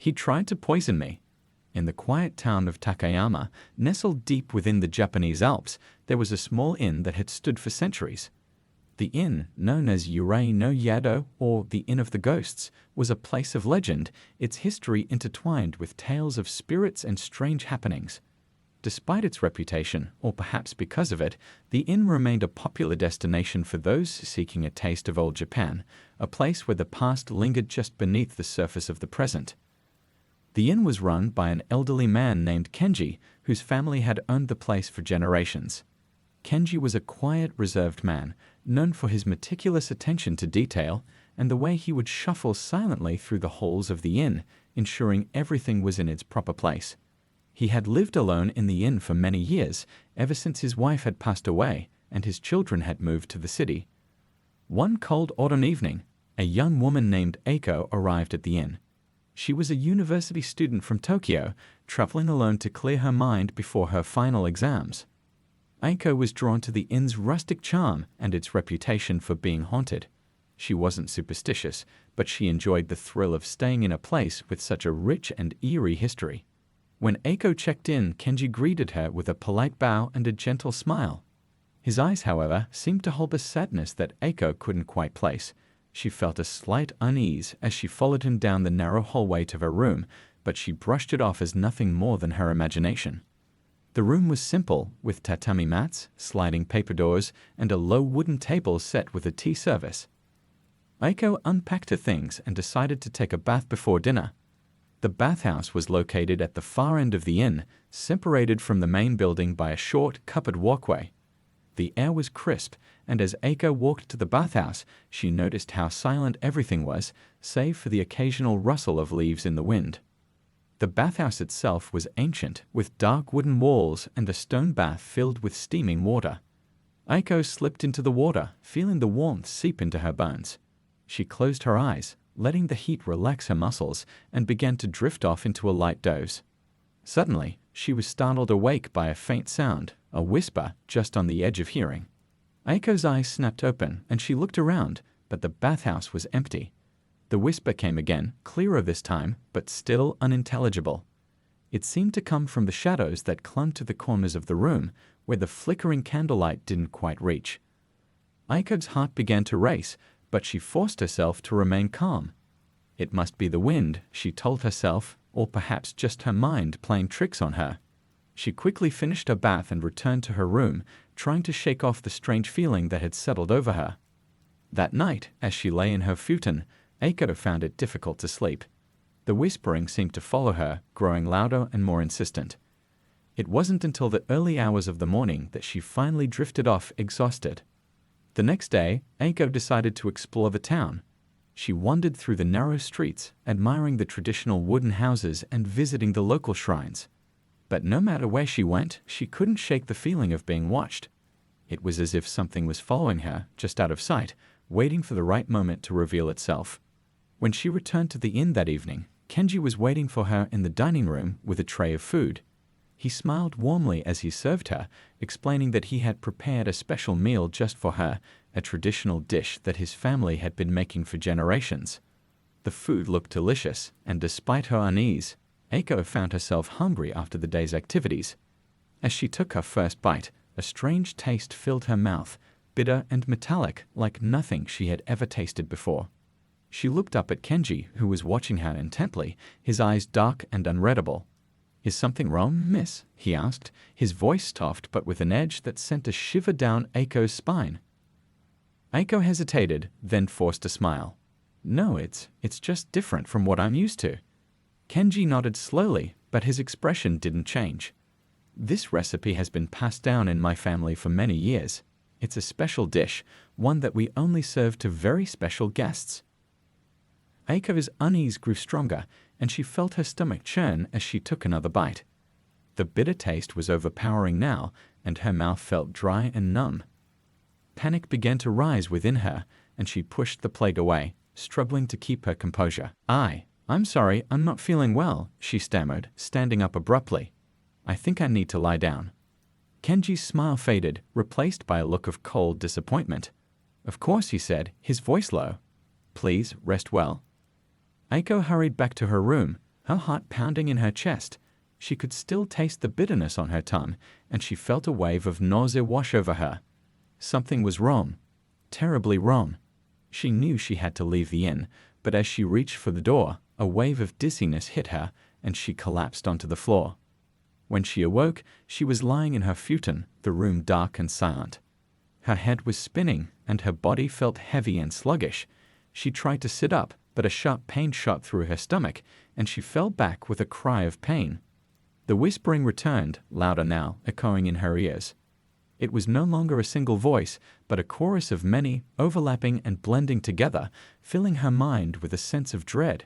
He tried to poison me. In the quiet town of Takayama, nestled deep within the Japanese Alps, there was a small inn that had stood for centuries. The inn, known as Yurei no Yado, or the Inn of the Ghosts, was a place of legend, its history intertwined with tales of spirits and strange happenings. Despite its reputation, or perhaps because of it, the inn remained a popular destination for those seeking a taste of old Japan, a place where the past lingered just beneath the surface of the present. The inn was run by an elderly man named Kenji, whose family had owned the place for generations. Kenji was a quiet, reserved man, known for his meticulous attention to detail and the way he would shuffle silently through the halls of the inn, ensuring everything was in its proper place. He had lived alone in the inn for many years, ever since his wife had passed away and his children had moved to the city. One cold autumn evening, a young woman named Eiko arrived at the inn. She was a university student from Tokyo, traveling alone to clear her mind before her final exams. Eiko was drawn to the inn's rustic charm and its reputation for being haunted. She wasn't superstitious, but she enjoyed the thrill of staying in a place with such a rich and eerie history. When Eiko checked in, Kenji greeted her with a polite bow and a gentle smile. His eyes, however, seemed to hold a sadness that Eiko couldn't quite place. She felt a slight unease as she followed him down the narrow hallway to her room, but she brushed it off as nothing more than her imagination. The room was simple, with tatami mats, sliding paper doors, and a low wooden table set with a tea service. Eiko unpacked her things and decided to take a bath before dinner. The bathhouse was located at the far end of the inn, separated from the main building by a short, covered walkway. The air was crisp, and as Eiko walked to the bathhouse, she noticed how silent everything was, save for the occasional rustle of leaves in the wind. The bathhouse itself was ancient, with dark wooden walls and a stone bath filled with steaming water. Eiko slipped into the water, feeling the warmth seep into her bones. She closed her eyes, letting the heat relax her muscles, and began to drift off into a light doze. Suddenly, she was startled awake by a faint sound, a whisper just on the edge of hearing. Eiko's eyes snapped open, and she looked around, but the bathhouse was empty. The whisper came again, clearer this time, but still unintelligible. It seemed to come from the shadows that clung to the corners of the room, where the flickering candlelight didn't quite reach. Eiko's heart began to race, but she forced herself to remain calm. It must be the wind, she told herself, or perhaps just her mind playing tricks on her. She quickly finished her bath and returned to her room, trying to shake off the strange feeling that had settled over her. That night, as she lay in her futon, Eiko found it difficult to sleep. The whispering seemed to follow her, growing louder and more insistent. It wasn't until the early hours of the morning that she finally drifted off exhausted. The next day, Eiko decided to explore the town. She wandered through the narrow streets, admiring the traditional wooden houses and visiting the local shrines. But no matter where she went, she couldn't shake the feeling of being watched. It was as if something was following her, just out of sight, waiting for the right moment to reveal itself. When she returned to the inn that evening, Kenji was waiting for her in the dining room with a tray of food. He smiled warmly as he served her, explaining that he had prepared a special meal just for her, a traditional dish that his family had been making for generations. The food looked delicious, and despite her unease, Eiko found herself hungry after the day's activities. As she took her first bite, a strange taste filled her mouth, bitter and metallic like nothing she had ever tasted before. She looked up at Kenji, who was watching her intently, his eyes dark and unreadable. "Is something wrong, miss?" he asked, his voice soft but with an edge that sent a shiver down Eiko's spine. Eiko hesitated, then forced a smile. "No, it's just different from what I'm used to." Kenji nodded slowly, but his expression didn't change. "This recipe has been passed down in my family for many years. It's a special dish, one that we only serve to very special guests." Eiko's unease grew stronger, and she felt her stomach churn as she took another bite. The bitter taste was overpowering now, and her mouth felt dry and numb. Panic began to rise within her, and she pushed the plate away, struggling to keep her composure. I'm sorry, I'm not feeling well," she stammered, standing up abruptly. "I think I need to lie down." Kenji's smile faded, replaced by a look of cold disappointment. "Of course," he said, his voice low. "Please, rest well." Eiko hurried back to her room, her heart pounding in her chest. She could still taste the bitterness on her tongue, and she felt a wave of nausea wash over her. Something was wrong. Terribly wrong. She knew she had to leave the inn, but as she reached for the door, a wave of dizziness hit her, and she collapsed onto the floor. When she awoke, she was lying in her futon, the room dark and silent. Her head was spinning, and her body felt heavy and sluggish. She tried to sit up, but a sharp pain shot through her stomach, and she fell back with a cry of pain. The whispering returned, louder now, echoing in her ears. It was no longer a single voice, but a chorus of many, overlapping and blending together, filling her mind with a sense of dread.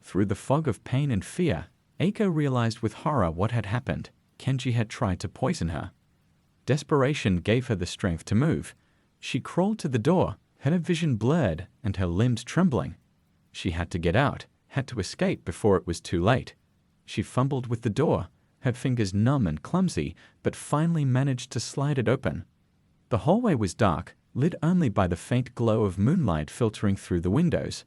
Through the fog of pain and fear, Eiko realized with horror what had happened. Kenji had tried to poison her. Desperation gave her the strength to move. She crawled to the door, her vision blurred and her limbs trembling. She had to get out, had to escape before it was too late. She fumbled with the door, her fingers numb and clumsy, but finally managed to slide it open. The hallway was dark, lit only by the faint glow of moonlight filtering through the windows.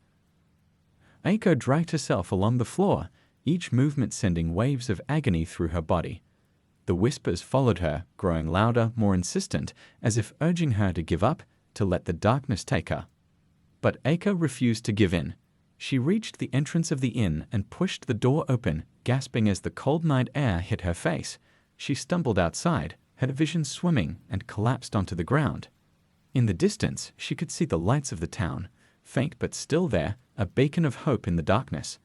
Eiko dragged herself along the floor, each movement sending waves of agony through her body. The whispers followed her, growing louder, more insistent, as if urging her to give up, to let the darkness take her. But Eiko refused to give in. She reached the entrance of the inn and pushed the door open, gasping as the cold night air hit her face. She stumbled outside, her vision swimming, and collapsed onto the ground. In the distance, she could see the lights of the town, faint but still there, a beacon of hope in the darkness.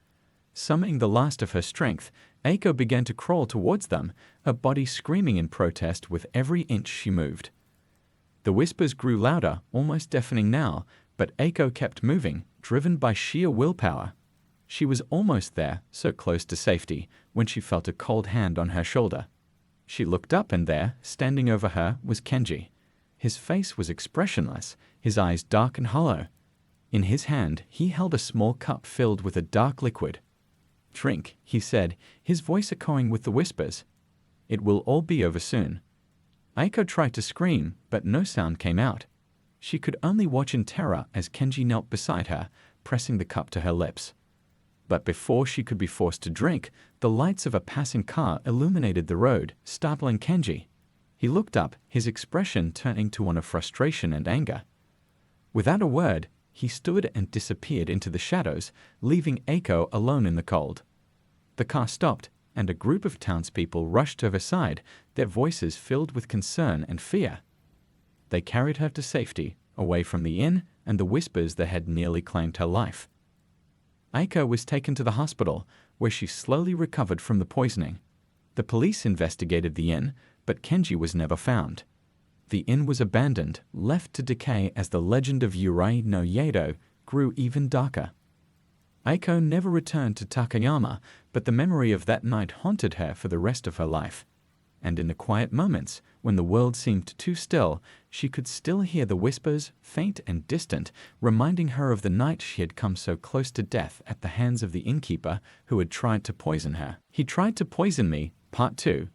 Summoning the last of her strength, Eiko began to crawl towards them, her body screaming in protest with every inch she moved. The whispers grew louder, almost deafening now, but Eiko kept moving, driven by sheer willpower. She was almost there, so close to safety, when she felt a cold hand on her shoulder. She looked up, and there, standing over her, was Kenji. His face was expressionless, his eyes dark and hollow. In his hand, he held a small cup filled with a dark liquid. "Drink," he said, his voice echoing with the whispers. "It will all be over soon." Eiko tried to scream, but no sound came out. She could only watch in terror as Kenji knelt beside her, pressing the cup to her lips. But before she could be forced to drink, the lights of a passing car illuminated the road, startling Kenji. He looked up, his expression turning to one of frustration and anger. Without a word, he stood and disappeared into the shadows, leaving Eiko alone in the cold. The car stopped, and a group of townspeople rushed to her side, their voices filled with concern and fear. They carried her to safety, away from the inn and the whispers that had nearly claimed her life. Eiko was taken to the hospital, where she slowly recovered from the poisoning. The police investigated the inn, but Kenji was never found. The inn was abandoned, left to decay as the legend of Urei no Yedo grew even darker. Eiko never returned to Takayama, but the memory of that night haunted her for the rest of her life. And in the quiet moments, when the world seemed too still, she could still hear the whispers, faint and distant, reminding her of the night she had come so close to death at the hands of the innkeeper who had tried to poison her. "He tried to poison me," Part 2.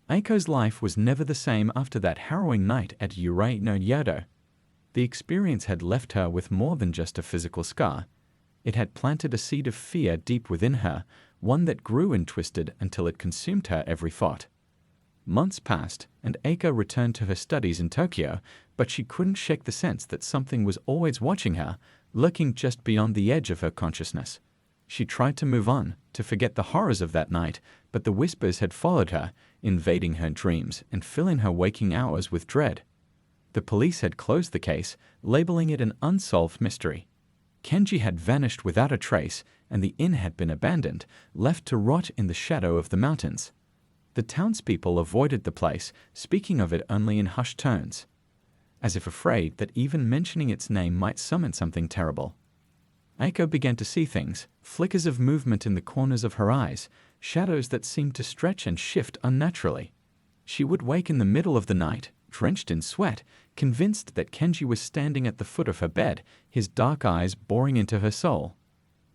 Eiko's life was never the same after that harrowing night at Urei no Yedo. The experience had left her with more than just a physical scar. It had planted a seed of fear deep within her, one that grew and twisted until it consumed her every thought. Months passed, and Eiko returned to her studies in Tokyo, but she couldn't shake the sense that something was always watching her, lurking just beyond the edge of her consciousness. She tried to move on, to forget the horrors of that night, but the whispers had followed her, invading her dreams and filling her waking hours with dread. The police had closed the case, labeling it an unsolved mystery. Kenji had vanished without a trace, and the inn had been abandoned, left to rot in the shadow of the mountains. The townspeople avoided the place, speaking of it only in hushed tones, as if afraid that even mentioning its name might summon something terrible. Eiko began to see things, flickers of movement in the corners of her eyes, shadows that seemed to stretch and shift unnaturally. She would wake in the middle of the night, drenched in sweat, convinced that Kenji was standing at the foot of her bed, his dark eyes boring into her soul.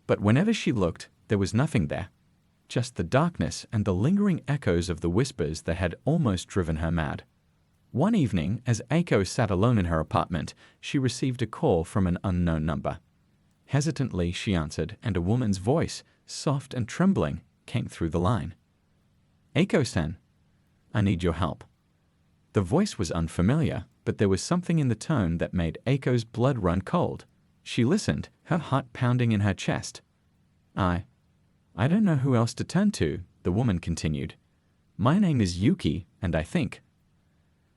But whenever she looked, there was nothing there. Just the darkness and the lingering echoes of the whispers that had almost driven her mad. One evening, as Eiko sat alone in her apartment, she received a call from an unknown number. Hesitantly, she answered, and a woman's voice, soft and trembling, came through the line. Eiko-san, I need your help. The voice was unfamiliar, but there was something in the tone that made Eiko's blood run cold. She listened, her heart pounding in her chest. I don't know who else to turn to, the woman continued. My name is Yuki, and I think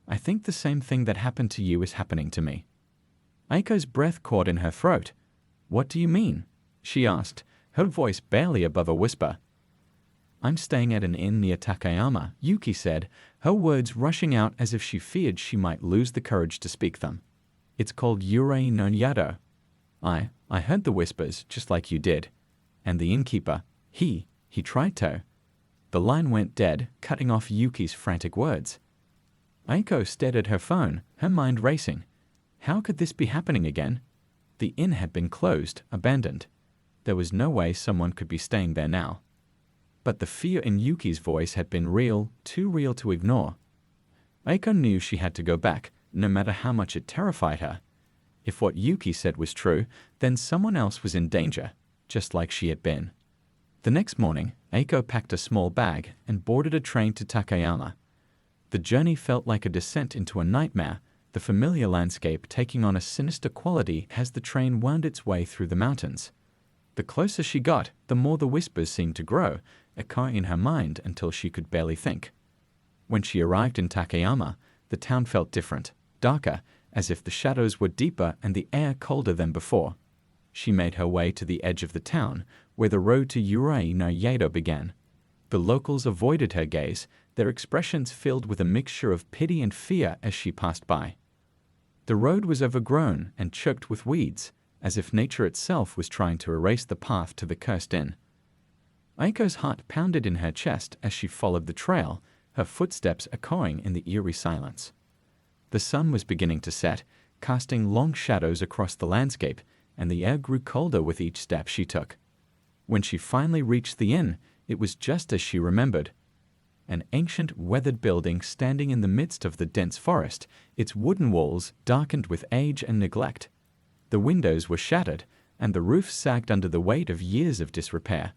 the same thing that happened to you is happening to me. Eiko's breath caught in her throat. What do you mean? She asked, her voice barely above a whisper. I'm staying at an inn near Takayama, Yuki said, her words rushing out as if she feared she might lose the courage to speak them. It's called Urei no Yado. I heard the whispers, just like you did. And the innkeeper, he tried to. The line went dead, cutting off Yuki's frantic words. Eiko stared at her phone, her mind racing. How could this be happening again? The inn had been closed, abandoned. There was no way someone could be staying there now. But the fear in Yuki's voice had been real, too real to ignore. Eiko knew she had to go back, no matter how much it terrified her. If what Yuki said was true, then someone else was in danger, just like she had been. The next morning, Eiko packed a small bag and boarded a train to Takayama. The journey felt like a descent into a nightmare, the familiar landscape taking on a sinister quality as the train wound its way through the mountains. The closer she got, the more the whispers seemed to grow, echoing in her mind until she could barely think. When she arrived in Takayama, the town felt different, darker, as if the shadows were deeper and the air colder than before. She made her way to the edge of the town, where the road to Urei no Yado began. The locals avoided her gaze, their expressions filled with a mixture of pity and fear as she passed by. The road was overgrown and choked with weeds, as if nature itself was trying to erase the path to the cursed inn. Eiko's heart pounded in her chest as she followed the trail, her footsteps echoing in the eerie silence. The sun was beginning to set, casting long shadows across the landscape, and the air grew colder with each step she took. When she finally reached the inn, it was just as she remembered. An ancient, weathered building standing in the midst of the dense forest, its wooden walls darkened with age and neglect. The windows were shattered, and the roof sagged under the weight of years of disrepair.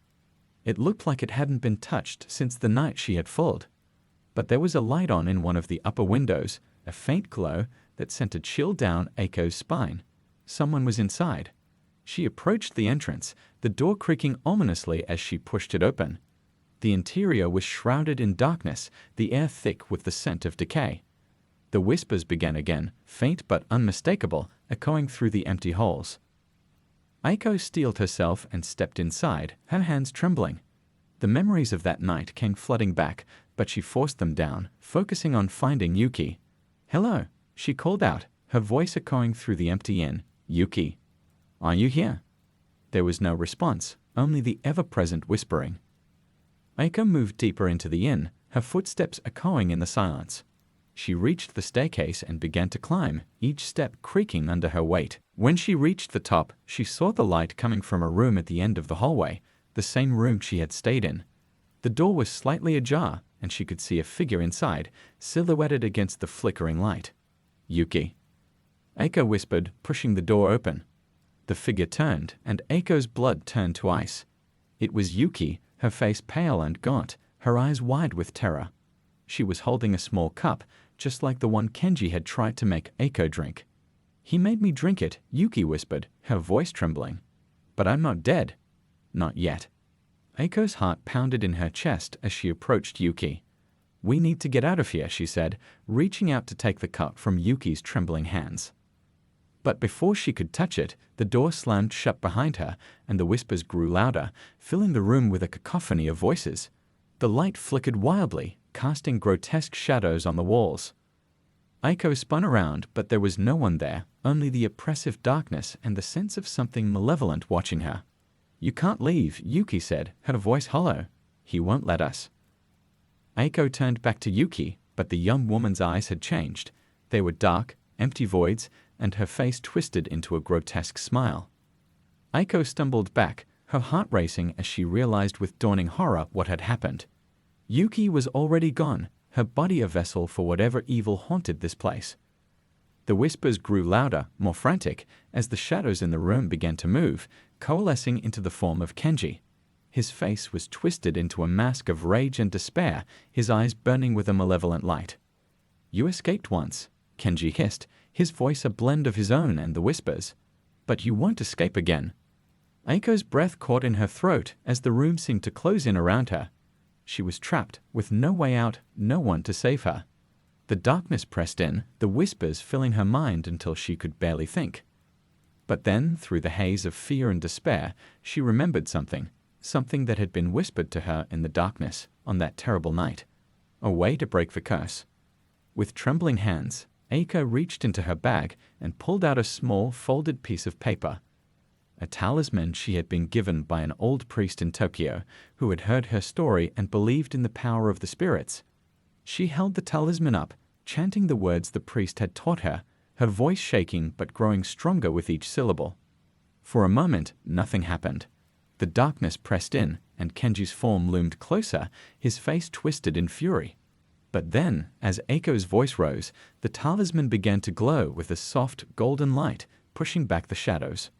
It looked like it hadn't been touched since the night she had fallen. But there was a light on in one of the upper windows, a faint glow that sent a chill down Eiko's spine. Someone was inside. She approached the entrance, the door creaking ominously as she pushed it open. The interior was shrouded in darkness, the air thick with the scent of decay. The whispers began again, faint but unmistakable, echoing through the empty halls. Eiko steeled herself and stepped inside, her hands trembling. The memories of that night came flooding back, but she forced them down, focusing on finding Yuki. Hello, she called out, her voice echoing through the empty inn. Yuki, are you here? There was no response, only the ever-present whispering. Eiko moved deeper into the inn, her footsteps echoing in the silence. She reached the staircase and began to climb, each step creaking under her weight. When she reached the top, she saw the light coming from a room at the end of the hallway, the same room she had stayed in. The door was slightly ajar, and she could see a figure inside, silhouetted against the flickering light. Yuki, Eiko whispered, pushing the door open. The figure turned, and Eiko's blood turned to ice. It was Yuki, her face pale and gaunt, her eyes wide with terror. She was holding a small cup, just like the one Kenji had tried to make Eiko drink. He made me drink it, Yuki whispered, her voice trembling. But I'm not dead. Not yet. Eiko's heart pounded in her chest as she approached Yuki. We need to get out of here, she said, reaching out to take the cup from Yuki's trembling hands. But before she could touch it, the door slammed shut behind her, and the whispers grew louder, filling the room with a cacophony of voices. The light flickered wildly, casting grotesque shadows on the walls. Eiko spun around, but there was no one there, only the oppressive darkness and the sense of something malevolent watching her. You can't leave, Yuki said, her voice hollow. He won't let us. Eiko turned back to Yuki, but the young woman's eyes had changed. They were dark, empty voids, and her face twisted into a grotesque smile. Eiko stumbled back, her heart racing as she realized with dawning horror what had happened. Yuki was already gone, her body a vessel for whatever evil haunted this place. The whispers grew louder, more frantic, as the shadows in the room began to move, coalescing into the form of Kenji. His face was twisted into a mask of rage and despair, his eyes burning with a malevolent light. "You escaped once," Kenji hissed, his voice a blend of his own and the whispers. "But you won't escape again." Aiko's breath caught in her throat as the room seemed to close in around her. She was trapped, with no way out, no one to save her. The darkness pressed in, the whispers filling her mind until she could barely think. But then, through the haze of fear and despair, she remembered something that had been whispered to her in the darkness on that terrible night. A way to break the curse. With trembling hands, Eiko reached into her bag and pulled out a small, folded piece of paper. A talisman she had been given by an old priest in Tokyo who had heard her story and believed in the power of the spirits. She held the talisman up, chanting the words the priest had taught her, her voice shaking but growing stronger with each syllable. For a moment, nothing happened. The darkness pressed in, and Kenji's form loomed closer, his face twisted in fury. But then, as Eiko's voice rose, the talisman began to glow with a soft, golden light, pushing back the shadows.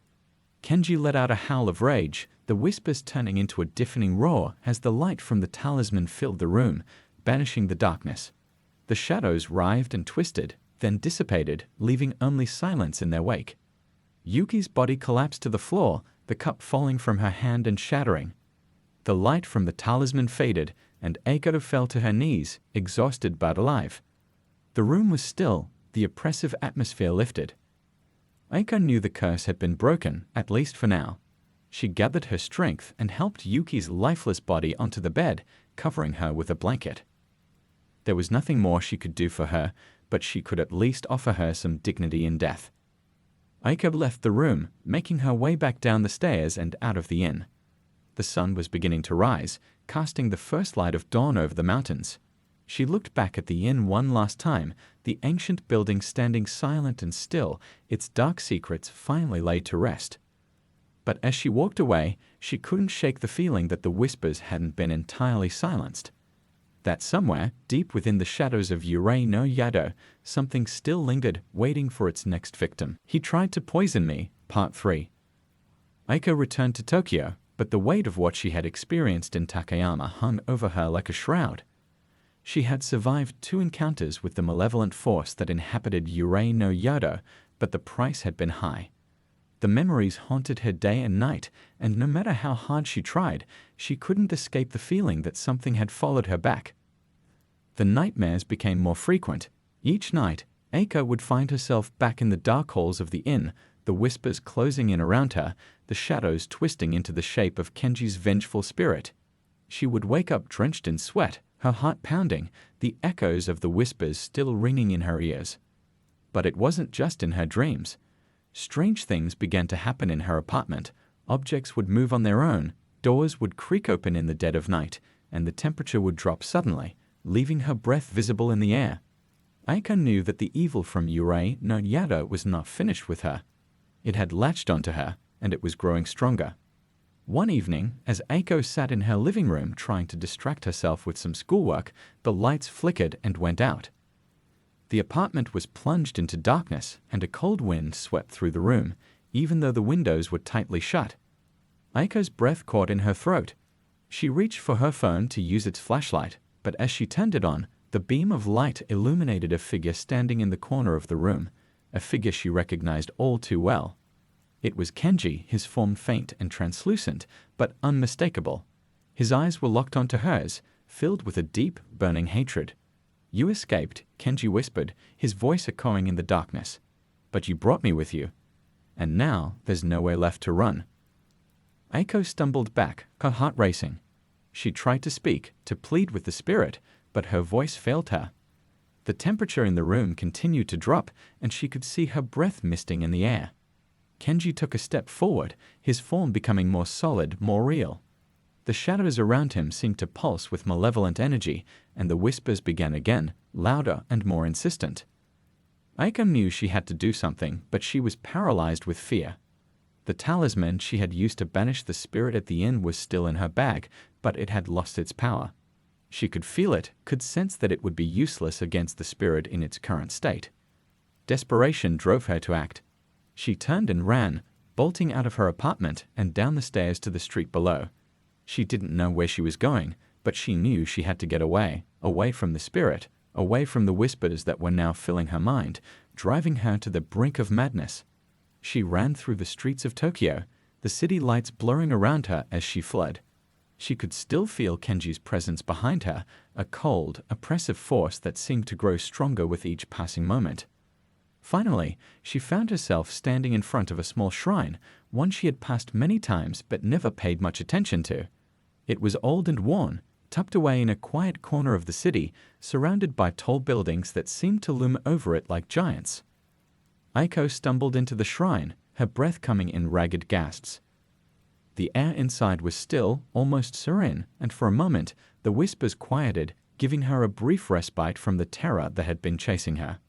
Kenji let out a howl of rage, the whispers turning into a deafening roar as the light from the talisman filled the room, banishing the darkness. The shadows writhed and twisted, then dissipated, leaving only silence in their wake. Yuki's body collapsed to the floor, the cup falling from her hand and shattering. The light from the talisman faded, and Eiko fell to her knees, exhausted but alive. The room was still, the oppressive atmosphere lifted. Eiko knew the curse had been broken, at least for now. She gathered her strength and helped Yuki's lifeless body onto the bed, covering her with a blanket. There was nothing more she could do for her, but she could at least offer her some dignity in death. Eiko left the room, making her way back down the stairs and out of the inn. The sun was beginning to rise, casting the first light of dawn over the mountains. She looked back at the inn one last time, the ancient building standing silent and still, its dark secrets finally laid to rest. But as she walked away, she couldn't shake the feeling that the whispers hadn't been entirely silenced. That somewhere, deep within the shadows of Urei no Yado, something still lingered, waiting for its next victim. He tried to poison me, Part 3. Eiko returned to Tokyo, but the weight of what she had experienced in Takayama hung over her like a shroud. She had survived 2 encounters with the malevolent force that inhabited Urei no Yado, but the price had been high. The memories haunted her day and night, and no matter how hard she tried, she couldn't escape the feeling that something had followed her back. The nightmares became more frequent. Each night, Eiko would find herself back in the dark halls of the inn, the whispers closing in around her, the shadows twisting into the shape of Kenji's vengeful spirit. She would wake up drenched in sweat, her heart pounding, the echoes of the whispers still ringing in her ears. But it wasn't just in her dreams. Strange things began to happen in her apartment. Objects would move on their own, doors would creak open in the dead of night, and the temperature would drop suddenly, leaving her breath visible in the air. Eiko knew that the evil from Urei no Yado was not finished with her. It had latched onto her, and it was growing stronger. One evening, as Eiko sat in her living room trying to distract herself with some schoolwork, the lights flickered and went out. The apartment was plunged into darkness, and a cold wind swept through the room, even though the windows were tightly shut. Eiko's breath caught in her throat. She reached for her phone to use its flashlight, but as she turned it on, the beam of light illuminated a figure standing in the corner of the room, a figure she recognized all too well. It was Kenji, his form faint and translucent, but unmistakable. His eyes were locked onto hers, filled with a deep, burning hatred. "You escaped," Kenji whispered, his voice echoing in the darkness. "But you brought me with you. And now there's nowhere left to run." Eiko stumbled back, her heart racing. She tried to speak, to plead with the spirit, but her voice failed her. The temperature in the room continued to drop, and she could see her breath misting in the air. Kenji took a step forward, his form becoming more solid, more real. The shadows around him seemed to pulse with malevolent energy, and the whispers began again, louder and more insistent. Eiko knew she had to do something, but she was paralyzed with fear. The talisman she had used to banish the spirit at the inn was still in her bag, but it had lost its power. She could feel it, could sense that it would be useless against the spirit in its current state. Desperation drove her to act. She turned and ran, bolting out of her apartment and down the stairs to the street below. She didn't know where she was going, but she knew she had to get away, away from the spirit, away from the whispers that were now filling her mind, driving her to the brink of madness. She ran through the streets of Tokyo, the city lights blurring around her as she fled. She could still feel Kenji's presence behind her, a cold, oppressive force that seemed to grow stronger with each passing moment. Finally, she found herself standing in front of a small shrine, one she had passed many times but never paid much attention to. It was old and worn, tucked away in a quiet corner of the city, surrounded by tall buildings that seemed to loom over it like giants. Aiko stumbled into the shrine, her breath coming in ragged gasps. The air inside was still, almost serene, and for a moment the whispers quieted, giving her a brief respite from the terror that had been chasing her.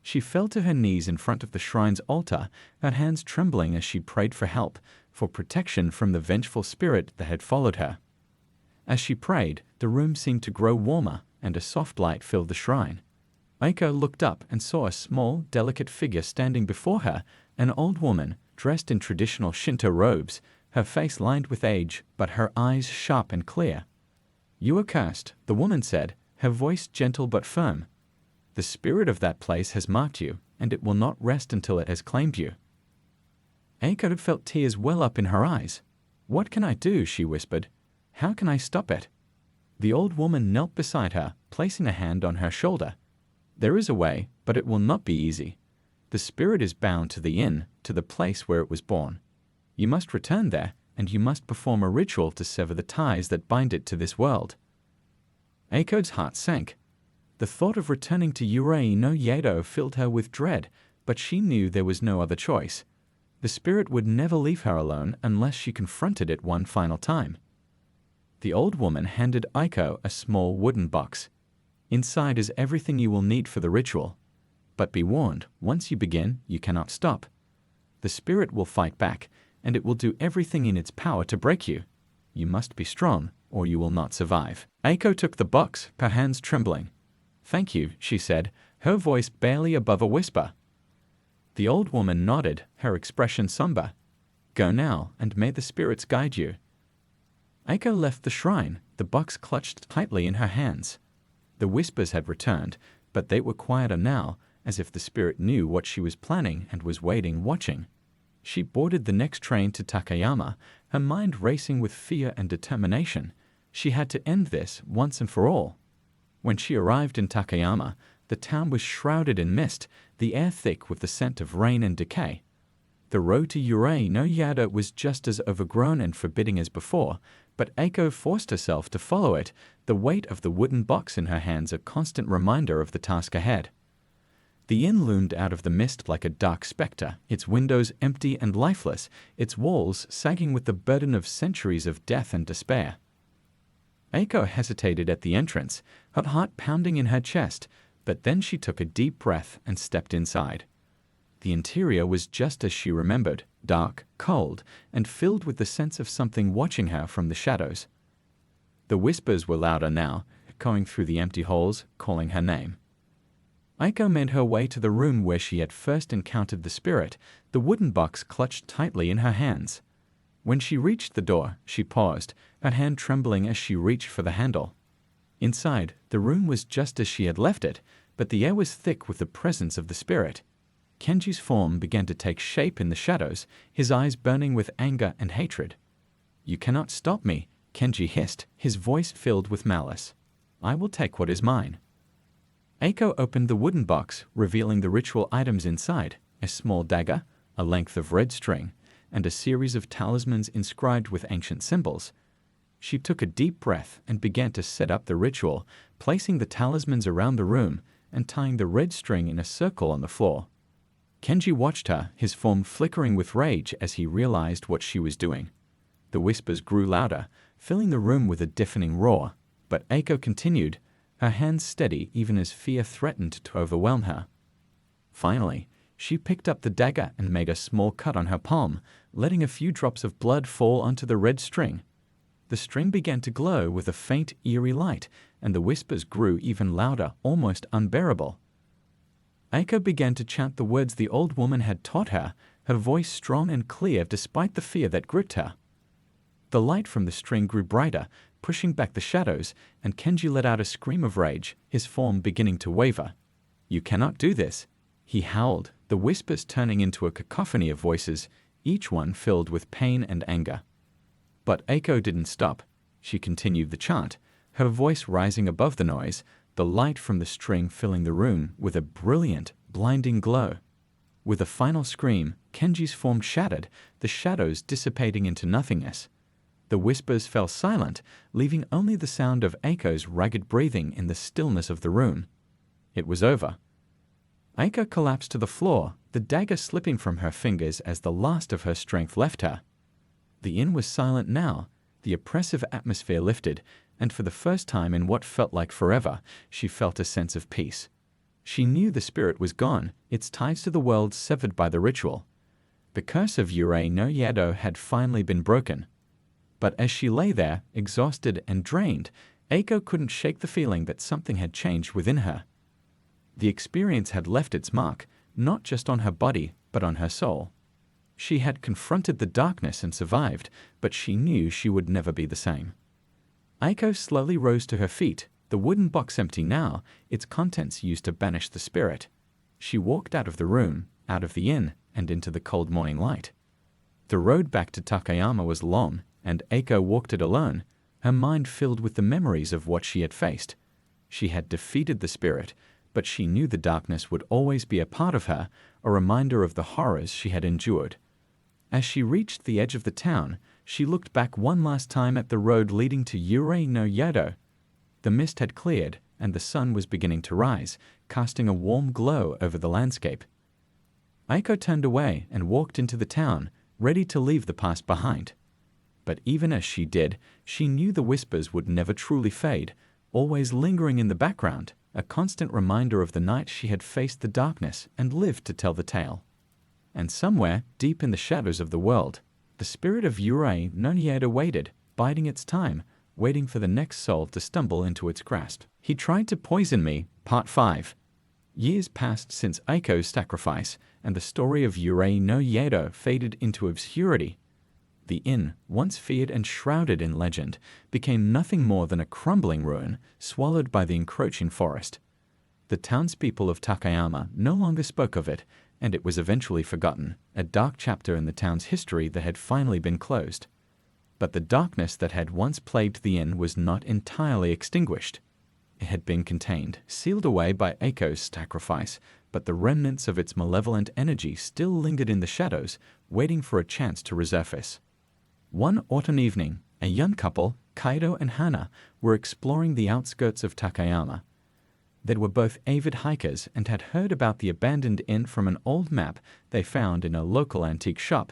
She fell to her knees in front of the shrine's altar, her hands trembling as she prayed for help, for protection from the vengeful spirit that had followed her. As she prayed, the room seemed to grow warmer, and a soft light filled the shrine. Aiko looked up and saw a small, delicate figure standing before her, an old woman, dressed in traditional Shinto robes, her face lined with age, but her eyes sharp and clear. "You are cursed," the woman said, her voice gentle but firm. "The spirit of that place has marked you, and it will not rest until it has claimed you." Aiko felt tears well up in her eyes. "What can I do?" she whispered. "How can I stop it?" The old woman knelt beside her, placing a hand on her shoulder. "There is a way, but it will not be easy. The spirit is bound to the inn, to the place where it was born. You must return there, and you must perform a ritual to sever the ties that bind it to this world." Aiko's heart sank. The thought of returning to Urei no Yedo filled her with dread, but she knew there was no other choice. The spirit would never leave her alone unless she confronted it one final time. The old woman handed Aiko a small wooden box. "Inside is everything you will need for the ritual. But be warned, once you begin, you cannot stop. The spirit will fight back, and it will do everything in its power to break you. You must be strong, or you will not survive." Aiko took the box, her hands trembling. "Thank you," she said, her voice barely above a whisper. The old woman nodded, her expression somber. "Go now, and may the spirits guide you." Aiko left the shrine, the box clutched tightly in her hands. The whispers had returned, but they were quieter now, as if the spirit knew what she was planning and was waiting, watching. She boarded the next train to Takayama, her mind racing with fear and determination. She had to end this once and for all. When she arrived in Takayama, the town was shrouded in mist, the air thick with the scent of rain and decay. The road to Urei no Yada was just as overgrown and forbidding as before, but Aiko forced herself to follow it, the weight of the wooden box in her hands a constant reminder of the task ahead. The inn loomed out of the mist like a dark spectre, its windows empty and lifeless, its walls sagging with the burden of centuries of death and despair. Aiko hesitated at the entrance, her heart pounding in her chest, but then she took a deep breath and stepped inside. The interior was just as she remembered, dark, cold, and filled with the sense of something watching her from the shadows. The whispers were louder now, echoing through the empty halls, calling her name. Aiko made her way to the room where she had first encountered the spirit, the wooden box clutched tightly in her hands. When she reached the door, she paused, her hand trembling as she reached for the handle. Inside, the room was just as she had left it, but the air was thick with the presence of the spirit. Kenji's form began to take shape in the shadows, his eyes burning with anger and hatred. "You cannot stop me," Kenji hissed, his voice filled with malice. "I will take what is mine." Aiko opened the wooden box, revealing the ritual items inside, a small dagger, a length of red string, and a series of talismans inscribed with ancient symbols. She took a deep breath and began to set up the ritual, placing the talismans around the room and tying the red string in a circle on the floor. Kenji watched her, his form flickering with rage as he realized what she was doing. The whispers grew louder, filling the room with a deafening roar, but Aiko continued, her hands steady even as fear threatened to overwhelm her. Finally, she picked up the dagger and made a small cut on her palm, letting a few drops of blood fall onto the red string. The string began to glow with a faint, eerie light, and the whispers grew even louder, almost unbearable. Aiko began to chant the words the old woman had taught her, her voice strong and clear despite the fear that gripped her. The light from the string grew brighter, pushing back the shadows, and Kenji let out a scream of rage, his form beginning to waver. "You cannot do this," he howled, the whispers turning into a cacophony of voices, each one filled with pain and anger. But Aiko didn't stop. She continued the chant, her voice rising above the noise, the light from the string filling the room with a brilliant, blinding glow. With a final scream, Kenji's form shattered, the shadows dissipating into nothingness. The whispers fell silent, leaving only the sound of Aiko's ragged breathing in the stillness of the room. It was over. Aiko collapsed to the floor, the dagger slipping from her fingers as the last of her strength left her. The inn was silent now, the oppressive atmosphere lifted, and for the first time in what felt like forever, she felt a sense of peace. She knew the spirit was gone, its ties to the world severed by the ritual. The curse of Yurei no Yado had finally been broken. But as she lay there, exhausted and drained, Aiko couldn't shake the feeling that something had changed within her. The experience had left its mark, not just on her body, but on her soul. She had confronted the darkness and survived, but she knew she would never be the same. Aiko slowly rose to her feet, the wooden box empty now, its contents used to banish the spirit. She walked out of the room, out of the inn, and into the cold morning light. The road back to Takayama was long, and Aiko walked it alone, her mind filled with the memories of what she had faced. She had defeated the spirit, but she knew the darkness would always be a part of her, a reminder of the horrors she had endured. As she reached the edge of the town, she looked back one last time at the road leading to Yurei no Yado. The mist had cleared, and the sun was beginning to rise, casting a warm glow over the landscape. Aiko turned away and walked into the town, ready to leave the past behind. But even as she did, she knew the whispers would never truly fade, always lingering in the background, a constant reminder of the night she had faced the darkness and lived to tell the tale. And somewhere, deep in the shadows of the world, the spirit of Yurei no Yado waited, biding its time, waiting for the next soul to stumble into its grasp. He tried to poison me, Part 5. Years passed since Aiko's sacrifice, and the story of Yurei no Yado faded into obscurity. The inn, once feared and shrouded in legend, became nothing more than a crumbling ruin, swallowed by the encroaching forest. The townspeople of Takayama no longer spoke of it, and it was eventually forgotten, a dark chapter in the town's history that had finally been closed. But the darkness that had once plagued the inn was not entirely extinguished. It had been contained, sealed away by Aiko's sacrifice, but the remnants of its malevolent energy still lingered in the shadows, waiting for a chance to resurface. One autumn evening, a young couple, Kaido and Hana, were exploring the outskirts of Takayama. They were both avid hikers and had heard about the abandoned inn from an old map they found in a local antique shop.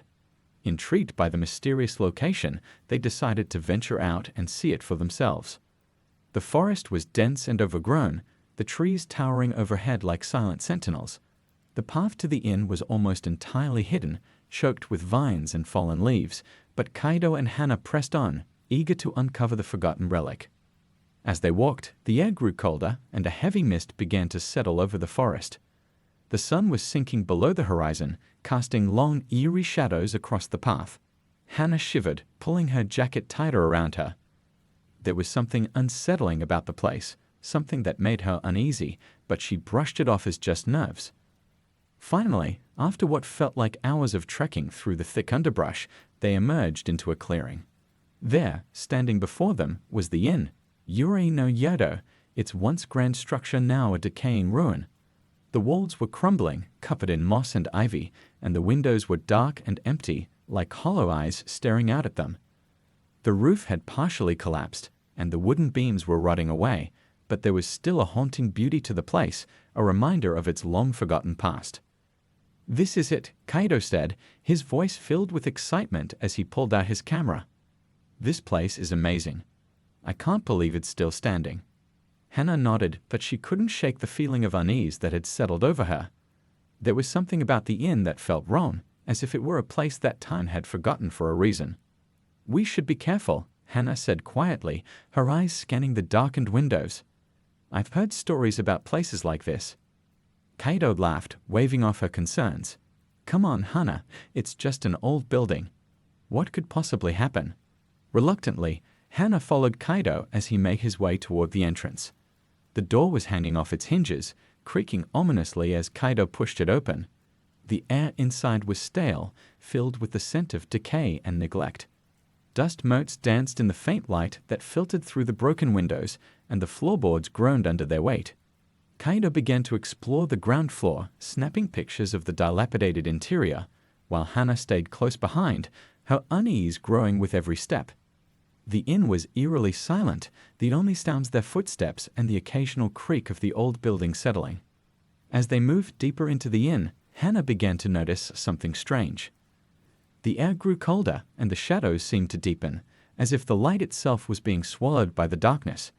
Intrigued by the mysterious location, they decided to venture out and see it for themselves. The forest was dense and overgrown, the trees towering overhead like silent sentinels. The path to the inn was almost entirely hidden, choked with vines and fallen leaves, but Kaido and Hana pressed on, eager to uncover the forgotten relic. As they walked, the air grew colder, and a heavy mist began to settle over the forest. The sun was sinking below the horizon, casting long, eerie shadows across the path. Hana shivered, pulling her jacket tighter around her. There was something unsettling about the place, something that made her uneasy, but she brushed it off as just nerves. Finally, after what felt like hours of trekking through the thick underbrush, they emerged into a clearing. There, standing before them, was the inn, Yurei no Yado, its once grand structure now a decaying ruin. The walls were crumbling, covered in moss and ivy, and the windows were dark and empty, like hollow eyes staring out at them. The roof had partially collapsed, and the wooden beams were rotting away, but there was still a haunting beauty to the place, a reminder of its long-forgotten past. "This is it," Kaido said, his voice filled with excitement as he pulled out his camera. "This place is amazing. I can't believe it's still standing." Hana nodded, but she couldn't shake the feeling of unease that had settled over her. There was something about the inn that felt wrong, as if it were a place that time had forgotten for a reason. "We should be careful," Hana said quietly, her eyes scanning the darkened windows. "I've heard stories about places like this." Kaido laughed, waving off her concerns. Come on, Hana, it's just an old building. What could possibly happen? Reluctantly, Hana followed Kaido as he made his way toward the entrance. The door was hanging off its hinges, creaking ominously as Kaido pushed it open. The air inside was stale, filled with the scent of decay and neglect. Dust motes danced in the faint light that filtered through the broken windows, and the floorboards groaned under their weight. Kaido began to explore the ground floor, snapping pictures of the dilapidated interior, while Hana stayed close behind, her unease growing with every step. The inn was eerily silent, the only sounds their footsteps and the occasional creak of the old building settling. As they moved deeper into the inn, Hana began to notice something strange. The air grew colder, and the shadows seemed to deepen, as if the light itself was being swallowed by the darkness.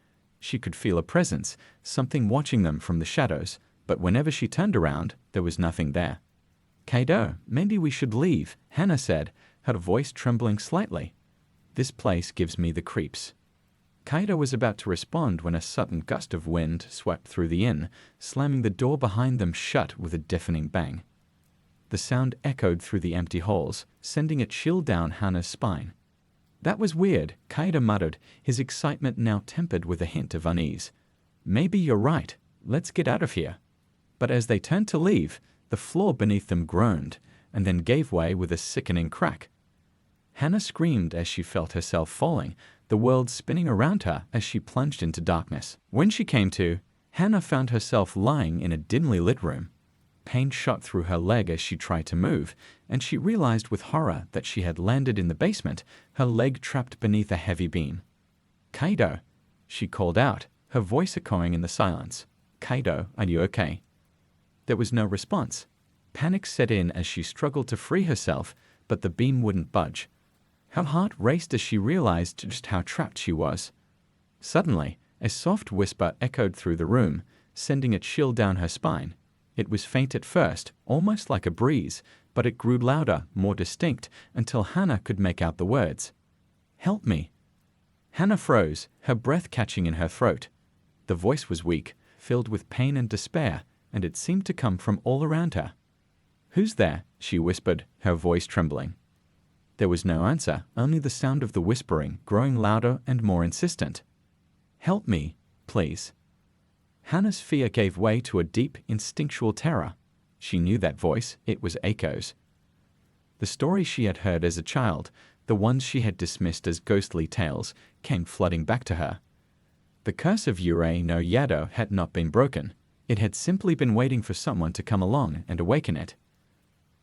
She could feel a presence, something watching them from the shadows, but whenever she turned around, there was nothing there. Kaido, maybe we should leave, Hana said, her voice trembling slightly. This place gives me the creeps. Kaido was about to respond when a sudden gust of wind swept through the inn, slamming the door behind them shut with a deafening bang. The sound echoed through the empty halls, sending a chill down Hana's spine. That was weird, Kaido muttered, his excitement now tempered with a hint of unease. Maybe you're right, let's get out of here. But as they turned to leave, the floor beneath them groaned, and then gave way with a sickening crack. Hana screamed as she felt herself falling, the world spinning around her as she plunged into darkness. When she came to, Hana found herself lying in a dimly lit room. Pain shot through her leg as she tried to move, and she realized with horror that she had landed in the basement, her leg trapped beneath a heavy beam. Kaido, she called out, her voice echoing in the silence. Kaido, are you okay? There was no response. Panic set in as she struggled to free herself, but the beam wouldn't budge. Her heart raced as she realized just how trapped she was. Suddenly, a soft whisper echoed through the room, sending a chill down her spine. It was faint at first, almost like a breeze, but it grew louder, more distinct, until Hana could make out the words. Help me. Hana froze, her breath catching in her throat. The voice was weak, filled with pain and despair, and it seemed to come from all around her. Who's there? She whispered, her voice trembling. There was no answer, only the sound of the whispering, growing louder and more insistent. Help me, please. Hana's fear gave way to a deep, instinctual terror. She knew that voice, it was Aiko's. The stories she had heard as a child, the ones she had dismissed as ghostly tales, came flooding back to her. The curse of Urei no Yado had not been broken. It had simply been waiting for someone to come along and awaken it.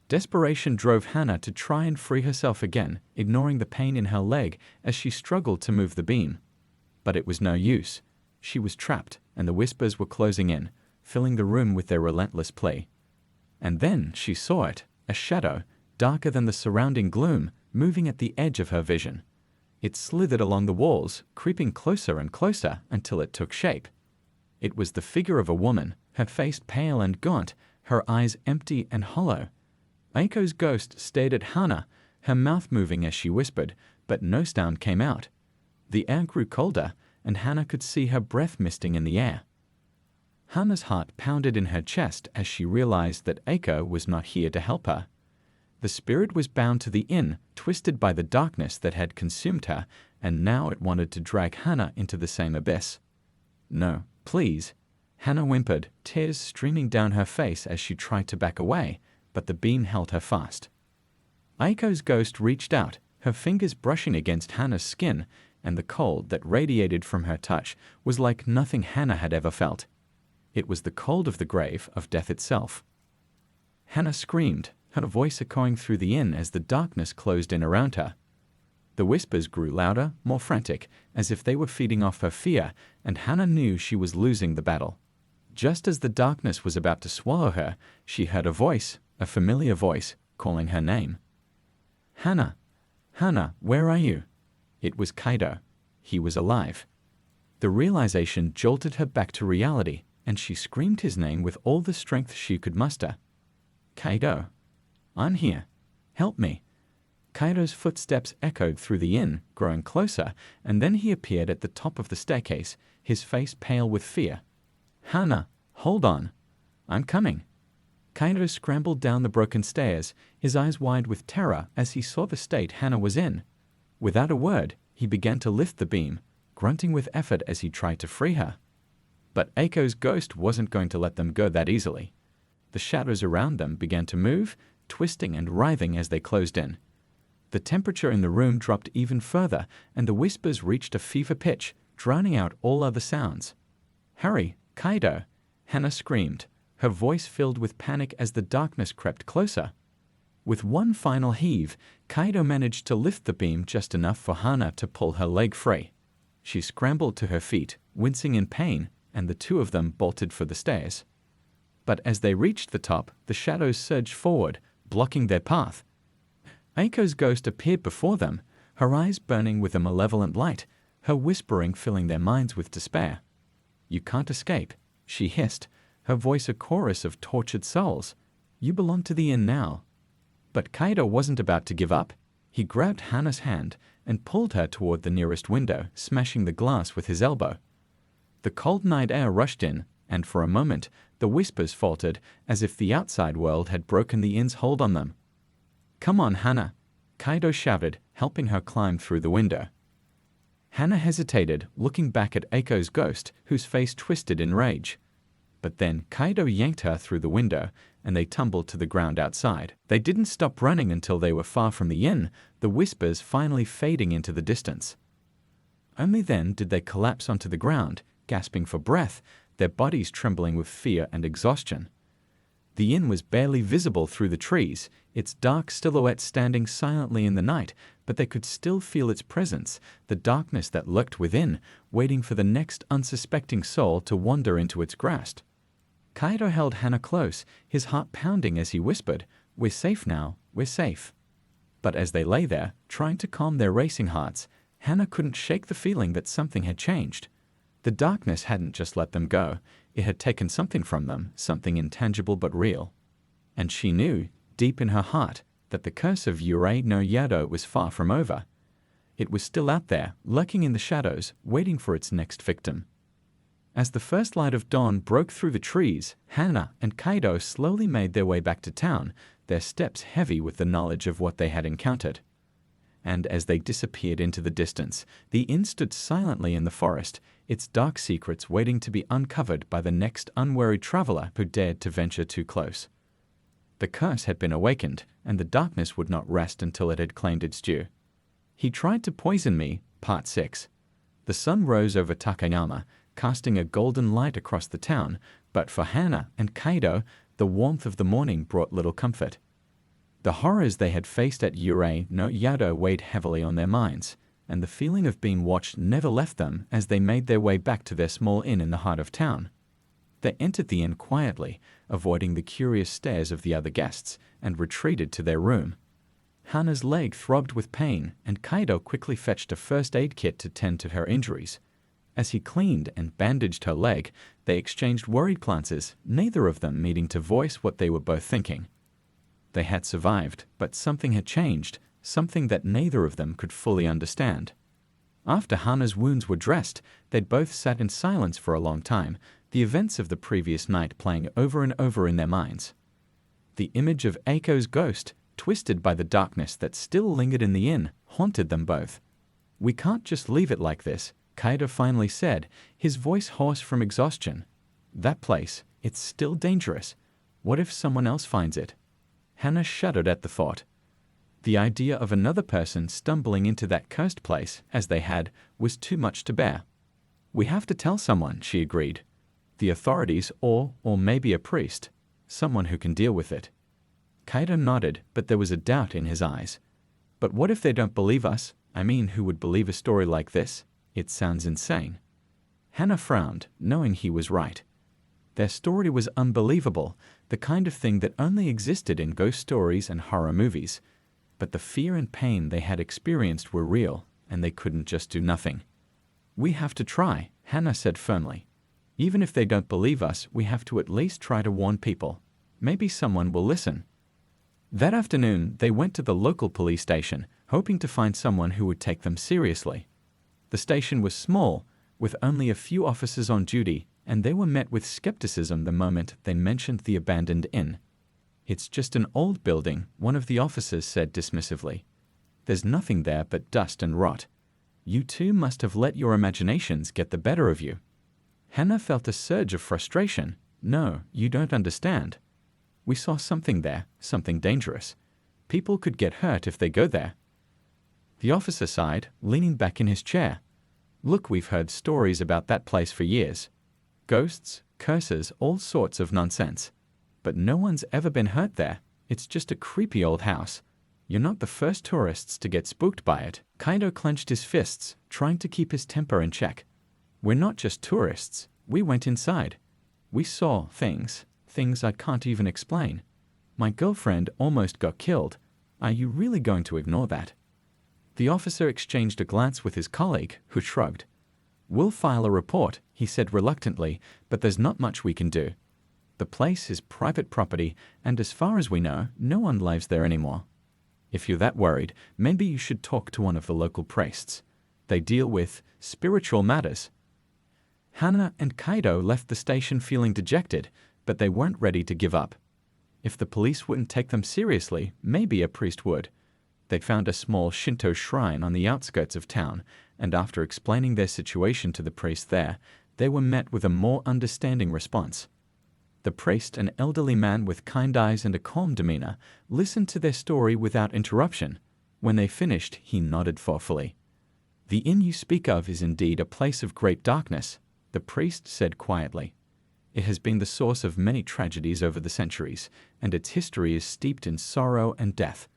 Desperation drove Hana to try and free herself again, ignoring the pain in her leg as she struggled to move the beam. But it was no use. She was trapped, and the whispers were closing in, filling the room with their relentless plea. And then she saw it, a shadow, darker than the surrounding gloom, moving at the edge of her vision. It slithered along the walls, creeping closer and closer until it took shape. It was the figure of a woman, her face pale and gaunt, her eyes empty and hollow. Aiko's ghost stared at Hana, her mouth moving as she whispered, but no sound came out. The air grew colder, and Hana could see her breath misting in the air. Hana's heart pounded in her chest as she realized that Aiko was not here to help her. The spirit was bound to the inn, twisted by the darkness that had consumed her, and now it wanted to drag Hana into the same abyss. No, please. Hana whimpered, tears streaming down her face as she tried to back away, but the beam held her fast. Aiko's ghost reached out, her fingers brushing against Hana's skin, and the cold that radiated from her touch was like nothing Hana had ever felt. It was the cold of the grave, of death itself. Hana screamed, her voice echoing through the inn as the darkness closed in around her. The whispers grew louder, more frantic, as if they were feeding off her fear, and Hana knew she was losing the battle. Just as the darkness was about to swallow her, she heard a voice, a familiar voice, calling her name. Hana! Hana, where are you? It was Kaido. He was alive. The realization jolted her back to reality, and she screamed his name with all the strength she could muster. Kaido! I'm here. Help me. Kaido's footsteps echoed through the inn, growing closer, and then he appeared at the top of the staircase, his face pale with fear. Hana, hold on. I'm coming. Kaido scrambled down the broken stairs, his eyes wide with terror as he saw the state Hana was in. Without a word, he began to lift the beam, grunting with effort as he tried to free her. But Aiko's ghost wasn't going to let them go that easily. The shadows around them began to move, twisting and writhing as they closed in. The temperature in the room dropped even further, and the whispers reached a fever pitch, drowning out all other sounds. "Hurry, Kaido!" Hana screamed, her voice filled with panic as the darkness crept closer. With one final heave, Kaido managed to lift the beam just enough for Hana to pull her leg free. She scrambled to her feet, wincing in pain, and the two of them bolted for the stairs. But as they reached the top, the shadows surged forward, blocking their path. Aiko's ghost appeared before them, her eyes burning with a malevolent light, her whispering filling their minds with despair. "You can't escape," she hissed, her voice a chorus of tortured souls. "You belong to the inn now." But Kaido wasn't about to give up. He grabbed Hana's hand and pulled her toward the nearest window, smashing the glass with his elbow. The cold night air rushed in, and for a moment, the whispers faltered as if the outside world had broken the inn's hold on them. "Come on, Hana," Kaido shouted, helping her climb through the window. Hana hesitated, looking back at Aiko's ghost, whose face twisted in rage. But then Kaido yanked her through the window, and they tumbled to the ground outside. They didn't stop running until they were far from the inn, the whispers finally fading into the distance. Only then did they collapse onto the ground, gasping for breath, their bodies trembling with fear and exhaustion. The inn was barely visible through the trees, its dark silhouette standing silently in the night, but they could still feel its presence, the darkness that lurked within, waiting for the next unsuspecting soul to wander into its grasp. Kaido held Hana close, his heart pounding as he whispered, "We're safe now, we're safe." But as they lay there, trying to calm their racing hearts, Hana couldn't shake the feeling that something had changed. The darkness hadn't just let them go, it had taken something from them, something intangible but real. And she knew, deep in her heart, that the curse of Yurei no Yado was far from over. It was still out there, lurking in the shadows, waiting for its next victim. As the first light of dawn broke through the trees, Hana and Kaido slowly made their way back to town, their steps heavy with the knowledge of what they had encountered. And as they disappeared into the distance, the inn stood silently in the forest, its dark secrets waiting to be uncovered by the next unwary traveler who dared to venture too close. The curse had been awakened, and the darkness would not rest until it had claimed its due. "He tried to poison me," Part 6. The sun rose over Takayama, casting a golden light across the town, but for Hana and Kaido, the warmth of the morning brought little comfort. The horrors they had faced at Yurei no Yado weighed heavily on their minds, and the feeling of being watched never left them as they made their way back to their small inn in the heart of town. They entered the inn quietly, avoiding the curious stares of the other guests, and retreated to their room. Hana's leg throbbed with pain, and Kaido quickly fetched a first aid kit to tend to her injuries. As he cleaned and bandaged her leg, they exchanged worried glances, neither of them needing to voice what they were both thinking. They had survived, but something had changed, something that neither of them could fully understand. After Hana's wounds were dressed, they'd both sat in silence for a long time, the events of the previous night playing over and over in their minds. The image of Aiko's ghost, twisted by the darkness that still lingered in the inn, haunted them both. "We can't just leave it like this," Kaido finally said, his voice hoarse from exhaustion. "That place, it's still dangerous. What if someone else finds it?" Hana shuddered at the thought. The idea of another person stumbling into that cursed place, as they had, was too much to bear. "We have to tell someone," she agreed. "The authorities or maybe a priest. Someone who can deal with it." Kaido nodded, but there was a doubt in his eyes. "But what if they don't believe us? I mean, who would believe a story like this? It sounds insane." Hana frowned, knowing he was right. Their story was unbelievable, the kind of thing that only existed in ghost stories and horror movies. But the fear and pain they had experienced were real, and they couldn't just do nothing. "We have to try," Hana said firmly. "Even if they don't believe us, we have to at least try to warn people. Maybe someone will listen." That afternoon, they went to the local police station, hoping to find someone who would take them seriously. The station was small, with only a few officers on duty, and they were met with skepticism the moment they mentioned the abandoned inn. It's just an old building, one of the officers said dismissively. There's nothing there but dust and rot. You two must have let your imaginations get the better of you. Hannah felt a surge of frustration. No, you don't understand. We saw something there, something dangerous. People could get hurt if they go there. The officer sighed, leaning back in his chair. Look, we've heard stories about that place for years. Ghosts, curses, all sorts of nonsense. But no one's ever been hurt there. It's just a creepy old house. You're not the first tourists to get spooked by it. Kaido clenched his fists, trying to keep his temper in check. We're not just tourists. We went inside. We saw things I can't even explain. My girlfriend almost got killed. Are you really going to ignore that? The officer exchanged a glance with his colleague, who shrugged. We'll file a report, he said reluctantly, but there's not much we can do. The place is private property, and as far as we know, no one lives there anymore. If you're that worried, maybe you should talk to one of the local priests. They deal with spiritual matters. Hana and Kaido left the station feeling dejected, but they weren't ready to give up. If the police wouldn't take them seriously, maybe a priest would. They'd found a small Shinto shrine on the outskirts of town, and after explaining their situation to the priest there, they were met with a more understanding response. The priest, an elderly man with kind eyes and a calm demeanor, listened to their story without interruption. When they finished, he nodded thoughtfully. The inn you speak of is indeed a place of great darkness, the priest said quietly. It has been the source of many tragedies over the centuries, and its history is steeped in sorrow and death.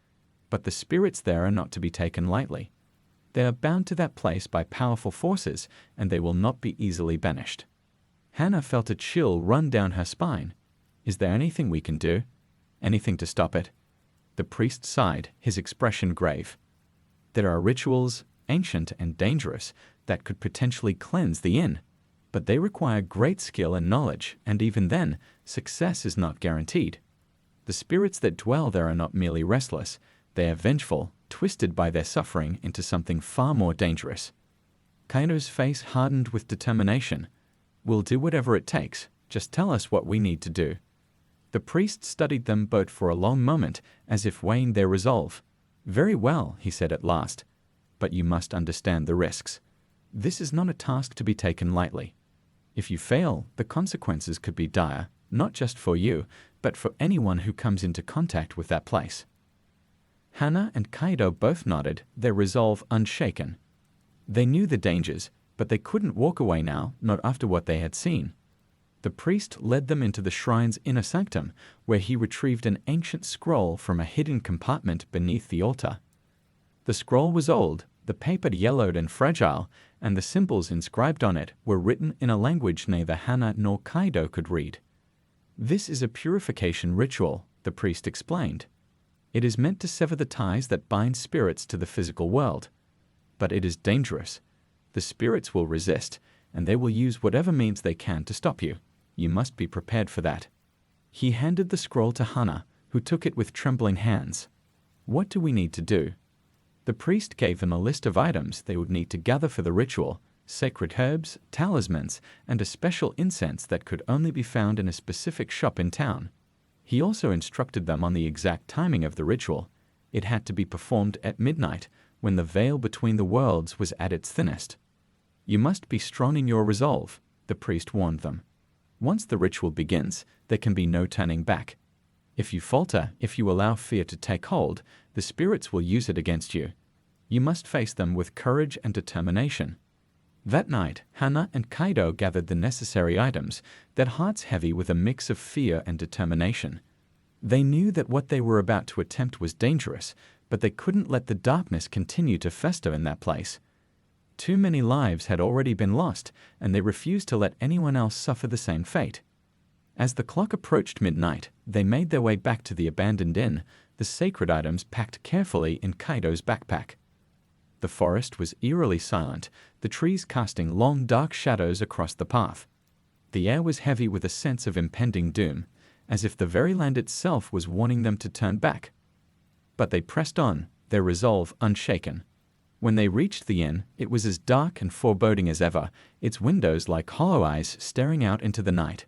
But the spirits there are not to be taken lightly. They are bound to that place by powerful forces, and they will not be easily banished. Hannah felt a chill run down her spine. Is there anything we can do? Anything to stop it? The priest sighed, his expression grave. There are rituals, ancient and dangerous, that could potentially cleanse the inn, but they require great skill and knowledge, and even then, success is not guaranteed. The spirits that dwell there are not merely restless, they are vengeful, twisted by their suffering into something far more dangerous. Kaido's face hardened with determination. We'll do whatever it takes, just tell us what we need to do. The priest studied them both for a long moment, as if weighing their resolve. Very well, he said at last, but you must understand the risks. This is not a task to be taken lightly. If you fail, the consequences could be dire, not just for you, but for anyone who comes into contact with that place. Hana and Kaido both nodded, their resolve unshaken. They knew the dangers, but they couldn't walk away now, not after what they had seen. The priest led them into the shrine's inner sanctum, where he retrieved an ancient scroll from a hidden compartment beneath the altar. The scroll was old, the paper yellowed and fragile, and the symbols inscribed on it were written in a language neither Hana nor Kaido could read. This is a purification ritual, the priest explained. It is meant to sever the ties that bind spirits to the physical world. But it is dangerous. The spirits will resist, and they will use whatever means they can to stop you. You must be prepared for that. He handed the scroll to Hana, who took it with trembling hands. What do we need to do? The priest gave them a list of items they would need to gather for the ritual, sacred herbs, talismans, and a special incense that could only be found in a specific shop in town. He also instructed them on the exact timing of the ritual. It had to be performed at midnight, when the veil between the worlds was at its thinnest. You must be strong in your resolve, the priest warned them. Once the ritual begins, there can be no turning back. If you falter, if you allow fear to take hold, the spirits will use it against you. You must face them with courage and determination. That night, Hana and Kaido gathered the necessary items, their hearts heavy with a mix of fear and determination. They knew that what they were about to attempt was dangerous, but they couldn't let the darkness continue to fester in that place. Too many lives had already been lost, and they refused to let anyone else suffer the same fate. As the clock approached midnight, they made their way back to the abandoned inn, the sacred items packed carefully in Kaido's backpack. The forest was eerily silent, the trees casting long dark shadows across the path. The air was heavy with a sense of impending doom, as if the very land itself was warning them to turn back. But they pressed on, their resolve unshaken. When they reached the inn, it was as dark and foreboding as ever, its windows like hollow eyes staring out into the night.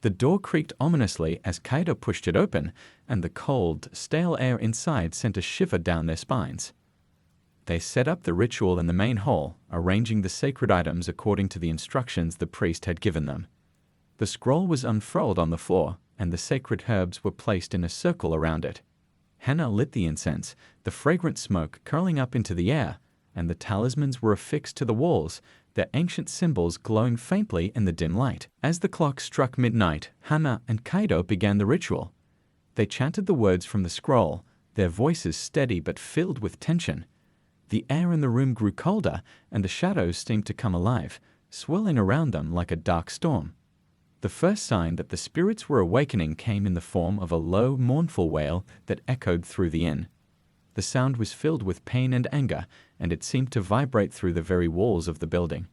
The door creaked ominously as Kaido pushed it open, and the cold, stale air inside sent a shiver down their spines. They set up the ritual in the main hall, arranging the sacred items according to the instructions the priest had given them. The scroll was unfurled on the floor, and the sacred herbs were placed in a circle around it. Hana lit the incense, the fragrant smoke curling up into the air, and the talismans were affixed to the walls, their ancient symbols glowing faintly in the dim light. As the clock struck midnight, Hana and Kaido began the ritual. They chanted the words from the scroll, their voices steady but filled with tension. The air in the room grew colder, and the shadows seemed to come alive, swirling around them like a dark storm. The first sign that the spirits were awakening came in the form of a low, mournful wail that echoed through the inn. The sound was filled with pain and anger, and it seemed to vibrate through the very walls of the building.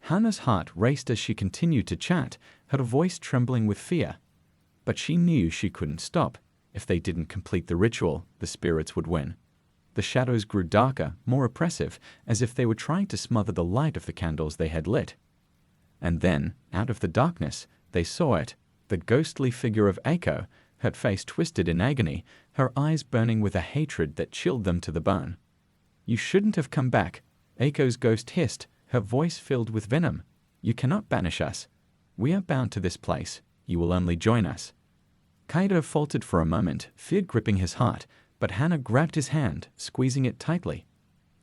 Hana's heart raced as she continued to chant, her voice trembling with fear. But she knew she couldn't stop. If they didn't complete the ritual, the spirits would win. The shadows grew darker, more oppressive, as if they were trying to smother the light of the candles they had lit. And then, out of the darkness, they saw it, the ghostly figure of Eiko, her face twisted in agony, her eyes burning with a hatred that chilled them to the bone. "You shouldn't have come back," Eiko's ghost hissed, her voice filled with venom. "You cannot banish us. We are bound to this place. You will only join us." Kaido faltered for a moment, fear gripping his heart, but Hana grabbed his hand, squeezing it tightly.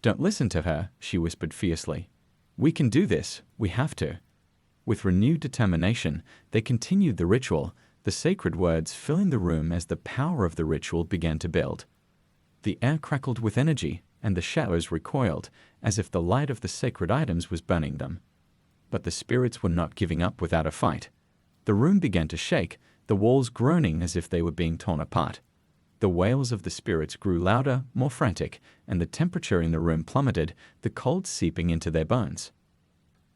"Don't listen to her," she whispered fiercely. "We can do this. We have to." With renewed determination, they continued the ritual, the sacred words filling the room as the power of the ritual began to build. The air crackled with energy, and the shadows recoiled, as if the light of the sacred items was burning them. But the spirits were not giving up without a fight. The room began to shake, the walls groaning as if they were being torn apart. The wails of the spirits grew louder, more frantic, and the temperature in the room plummeted, the cold seeping into their bones.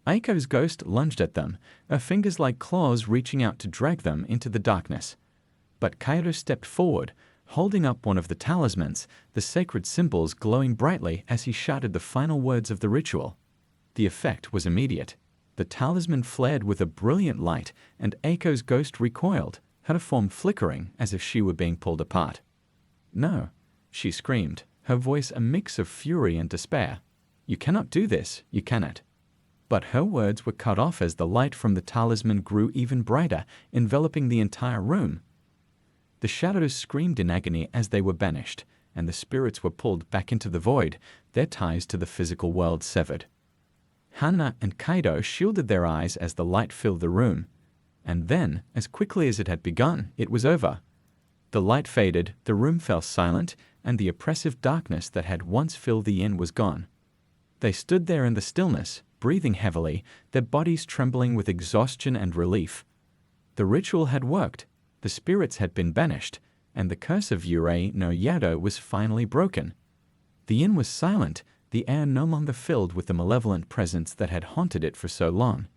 Eiko's ghost lunged at them, her fingers like claws reaching out to drag them into the darkness. But Kaido stepped forward, holding up one of the talismans, the sacred symbols glowing brightly as he shouted the final words of the ritual. The effect was immediate. The talisman flared with a brilliant light, and Eiko's ghost recoiled, her form flickering as if she were being pulled apart. "No," she screamed, her voice a mix of fury and despair. "You cannot do this, you cannot." But her words were cut off as the light from the talisman grew even brighter, enveloping the entire room. The shadows screamed in agony as they were banished, and the spirits were pulled back into the void, their ties to the physical world severed. Hana and Kaido shielded their eyes as the light filled the room, and then, as quickly as it had begun, it was over. The light faded, the room fell silent, and the oppressive darkness that had once filled the inn was gone. They stood there in the stillness, breathing heavily, their bodies trembling with exhaustion and relief. The ritual had worked, the spirits had been banished, and the curse of Urei no Yado was finally broken. The inn was silent, the air no longer filled with the malevolent presence that had haunted it for so long.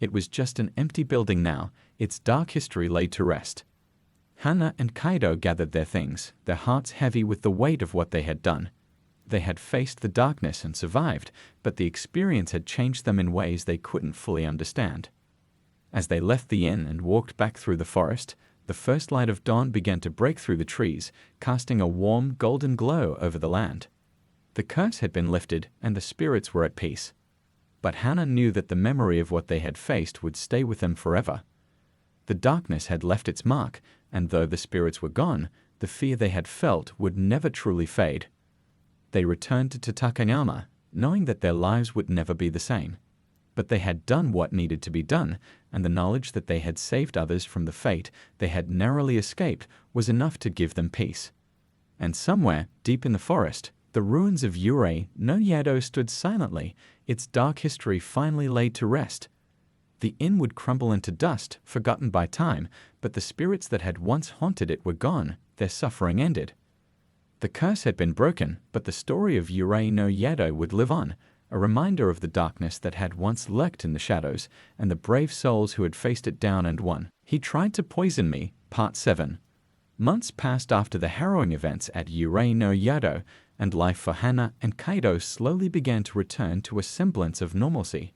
It was just an empty building now, its dark history laid to rest. Hana and Kaido gathered their things, their hearts heavy with the weight of what they had done. They had faced the darkness and survived, but the experience had changed them in ways they couldn't fully understand. As they left the inn and walked back through the forest, the first light of dawn began to break through the trees, casting a warm, golden glow over the land. The curse had been lifted, and the spirits were at peace. But Hana knew that the memory of what they had faced would stay with them forever. The darkness had left its mark, and though the spirits were gone, the fear they had felt would never truly fade. They returned to Takayama, knowing that their lives would never be the same. But they had done what needed to be done, and the knowledge that they had saved others from the fate they had narrowly escaped was enough to give them peace. And somewhere, deep in the forest, the ruins of Urei no Yado stood silently, its dark history finally laid to rest. The inn would crumble into dust, forgotten by time, but the spirits that had once haunted it were gone, their suffering ended. The curse had been broken, but the story of Urei no Yado would live on, a reminder of the darkness that had once lurked in the shadows, and the brave souls who had faced it down and won. He Tried to Poison Me, Part 7. Months passed after the harrowing events at Urei no Yado, and life for Hana and Kaido slowly began to return to a semblance of normalcy.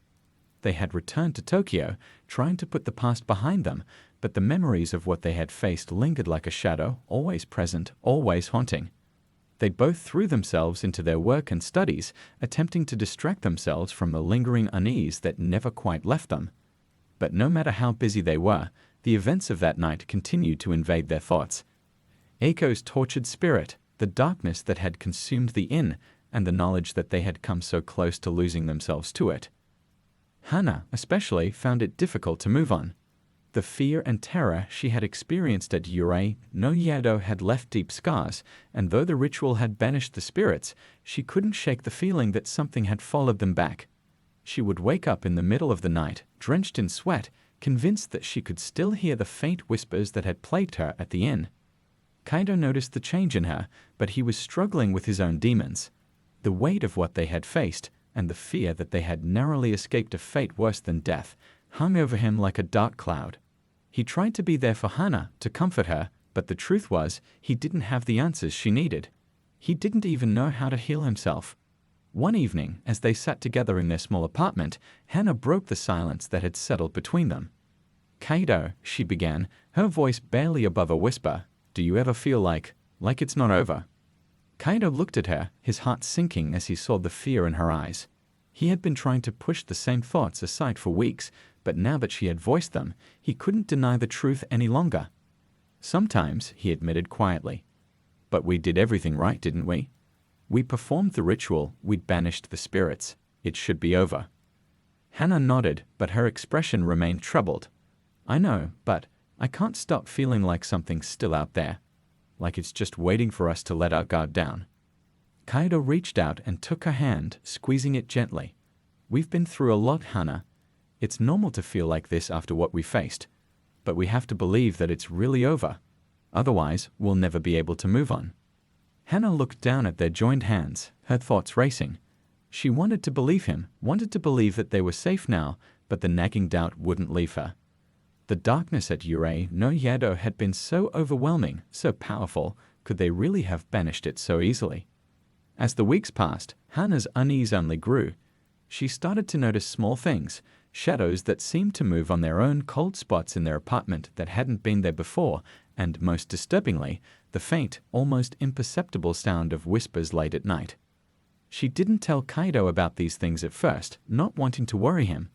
they had returned to Tokyo, trying to put the past behind them, but the memories of what they had faced lingered like a shadow, always present, always haunting. They both threw themselves into their work and studies, attempting to distract themselves from the lingering unease that never quite left them. But no matter how busy they were, the events of that night continued to invade their thoughts. Eiko's tortured spirit, the darkness that had consumed the inn, and the knowledge that they had come so close to losing themselves to it. Hana, especially, found it difficult to move on. The fear and terror she had experienced at Yurei no Yado had left deep scars, and though the ritual had banished the spirits, she couldn't shake the feeling that something had followed them back. She would wake up in the middle of the night, drenched in sweat, convinced that she could still hear the faint whispers that had plagued her at the inn. Kaido noticed the change in her, but he was struggling with his own demons. The weight of what they had faced, and the fear that they had narrowly escaped a fate worse than death, hung over him like a dark cloud. He tried to be there for Hana, to comfort her, but the truth was, he didn't have the answers she needed. He didn't even know how to heal himself. One evening, as they sat together in their small apartment, Hana broke the silence that had settled between them. "Kaido," she began, her voice barely above a whisper, "do you ever feel like it's not over?" Kaido looked at her, his heart sinking as he saw the fear in her eyes. He had been trying to push the same thoughts aside for weeks, but now that she had voiced them, he couldn't deny the truth any longer. "Sometimes," he admitted quietly. "But we did everything right, didn't we? We performed the ritual, we'd banished the spirits. It should be over." Hana nodded, but her expression remained troubled. "I know, but I can't stop feeling like something's still out there. Like it's just waiting for us to let our guard down." Kaido reached out and took her hand, squeezing it gently. "We've been through a lot, Hana. It's normal to feel like this after what we faced. But we have to believe that it's really over. Otherwise, we'll never be able to move on." Hana looked down at their joined hands, her thoughts racing. She wanted to believe him, wanted to believe that they were safe now, but the nagging doubt wouldn't leave her. The darkness at Yurei no Yado had been so overwhelming, so powerful, could they really have banished it so easily? As the weeks passed, Hana's unease only grew. She started to notice small things, shadows that seemed to move on their own, cold spots in their apartment that hadn't been there before, and most disturbingly, the faint, almost imperceptible sound of whispers late at night. She didn't tell Kaido about these things at first, not wanting to worry him.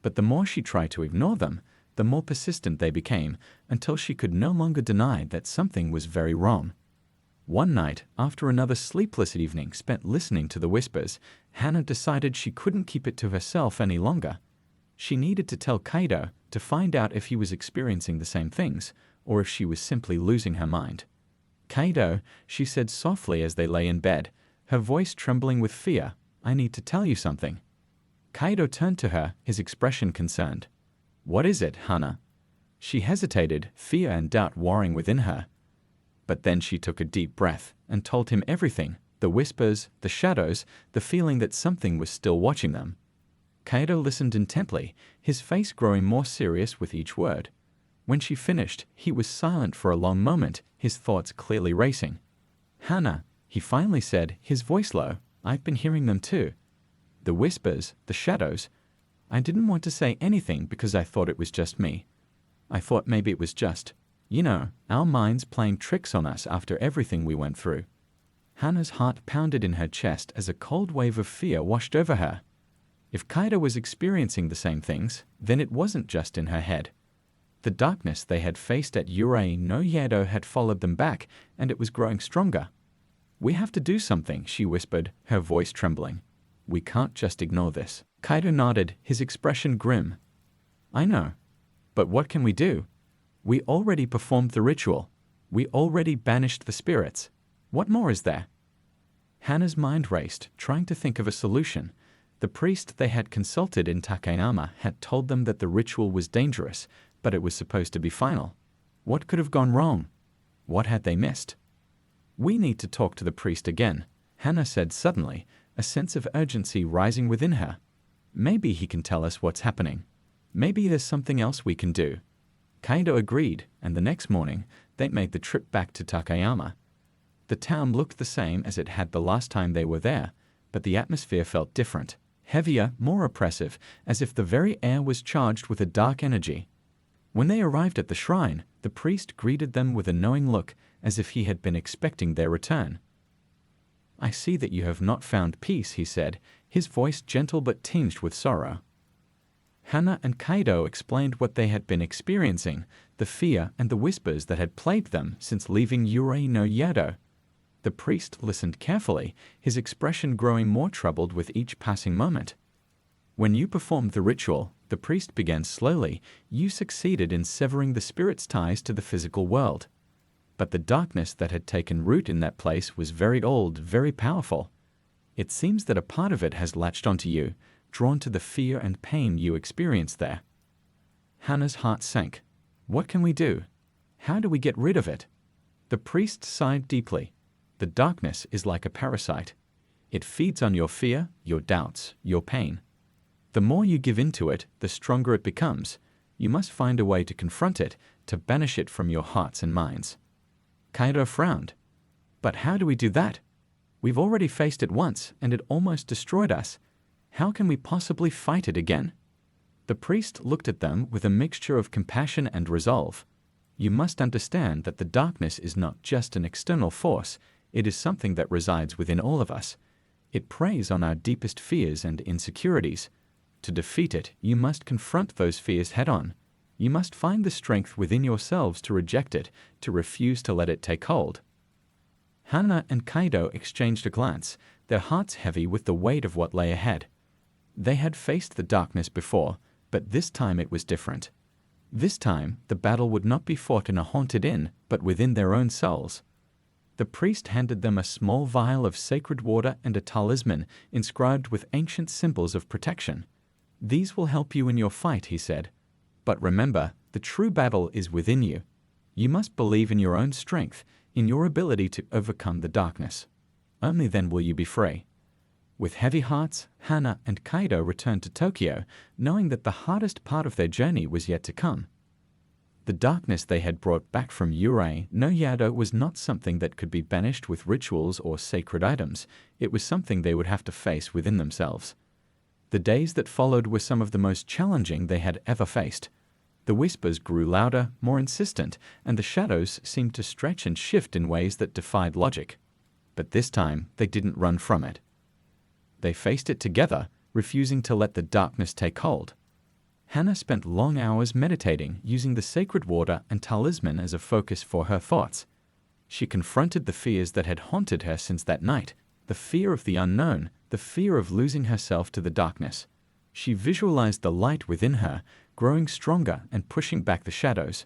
But the more she tried to ignore them, the more persistent they became, until she could no longer deny that something was very wrong. One night, after another sleepless evening spent listening to the whispers, Hana decided she couldn't keep it to herself any longer. She needed to tell Kaido to find out if he was experiencing the same things, or if she was simply losing her mind. "Kaido," she said softly as they lay in bed, her voice trembling with fear, "I need to tell you something." Kaido turned to her, his expression concerned. "What is it, Hana?" She hesitated, fear and doubt warring within her. But then she took a deep breath and told him everything, the whispers, the shadows, the feeling that something was still watching them. Kaido listened intently, his face growing more serious with each word. When she finished, he was silent for a long moment, his thoughts clearly racing. "Hana," he finally said, his voice low, "I've been hearing them too. The whispers, the shadows. I didn't want to say anything because I thought it was just me. I thought maybe it was just, our minds playing tricks on us after everything we went through." Hana's heart pounded in her chest as a cold wave of fear washed over her. If Kaido was experiencing the same things, then it wasn't just in her head. The darkness they had faced at Yurei no Yado had followed them back, and it was growing stronger. "We have to do something," she whispered, her voice trembling. "We can't just ignore this." Kaido nodded, his expression grim. "I know. But what can we do? We already performed the ritual. We already banished the spirits. What more is there?" Hana's mind raced, trying to think of a solution. The priest they had consulted in Takayama had told them that the ritual was dangerous, but it was supposed to be final. What could have gone wrong? What had they missed? "We need to talk to the priest again," Hana said suddenly, a sense of urgency rising within her. "Maybe he can tell us what's happening. Maybe there's something else we can do." Kaido agreed, and the next morning, they made the trip back to Takayama. The town looked the same as it had the last time they were there, but the atmosphere felt different, heavier, more oppressive, as if the very air was charged with a dark energy. When they arrived at the shrine, the priest greeted them with a knowing look, as if he had been expecting their return. "I see that you have not found peace," he said, his voice gentle but tinged with sorrow. Hana and Kaido explained what they had been experiencing, the fear and the whispers that had plagued them since leaving Yurei no Yado. The priest listened carefully, his expression growing more troubled with each passing moment. "When you performed the ritual," the priest began slowly, "you succeeded in severing the spirit's ties to the physical world. But the darkness that had taken root in that place was very old, very powerful. It seems that a part of it has latched onto you, drawn to the fear and pain you experienced there." Hana's heart sank. "What can we do? How do we get rid of it?" The priest sighed deeply. "The darkness is like a parasite. It feeds on your fear, your doubts, your pain. The more you give into it, the stronger it becomes. You must find a way to confront it, to banish it from your hearts and minds." Kaido frowned. "But how do we do that? We've already faced it once, and it almost destroyed us. How can we possibly fight it again?" The priest looked at them with a mixture of compassion and resolve. "You must understand that the darkness is not just an external force, it is something that resides within all of us. It preys on our deepest fears and insecurities. To defeat it, you must confront those fears head-on. You must find the strength within yourselves to reject it, to refuse to let it take hold." Hana and Kaido exchanged a glance, their hearts heavy with the weight of what lay ahead. They had faced the darkness before, but this time it was different. This time, the battle would not be fought in a haunted inn, but within their own souls. The priest handed them a small vial of sacred water and a talisman inscribed with ancient symbols of protection. "These will help you in your fight," he said. "But remember, the true battle is within you. You must believe in your own strength, in your ability to overcome the darkness. Only then will you be free." With heavy hearts, Hana and Kaido returned to Tokyo, knowing that the hardest part of their journey was yet to come. The darkness they had brought back from Yurei no Yado was not something that could be banished with rituals or sacred items. It was something they would have to face within themselves. The days that followed were some of the most challenging they had ever faced. The whispers grew louder, more insistent, and the shadows seemed to stretch and shift in ways that defied logic. But this time, they didn't run from it. They faced it together, refusing to let the darkness take hold. Hana spent long hours meditating, using the sacred water and talisman as a focus for her thoughts. She confronted the fears that had haunted her since that night, the fear of the unknown, the fear of losing herself to the darkness. She visualized the light within her, growing stronger and pushing back the shadows.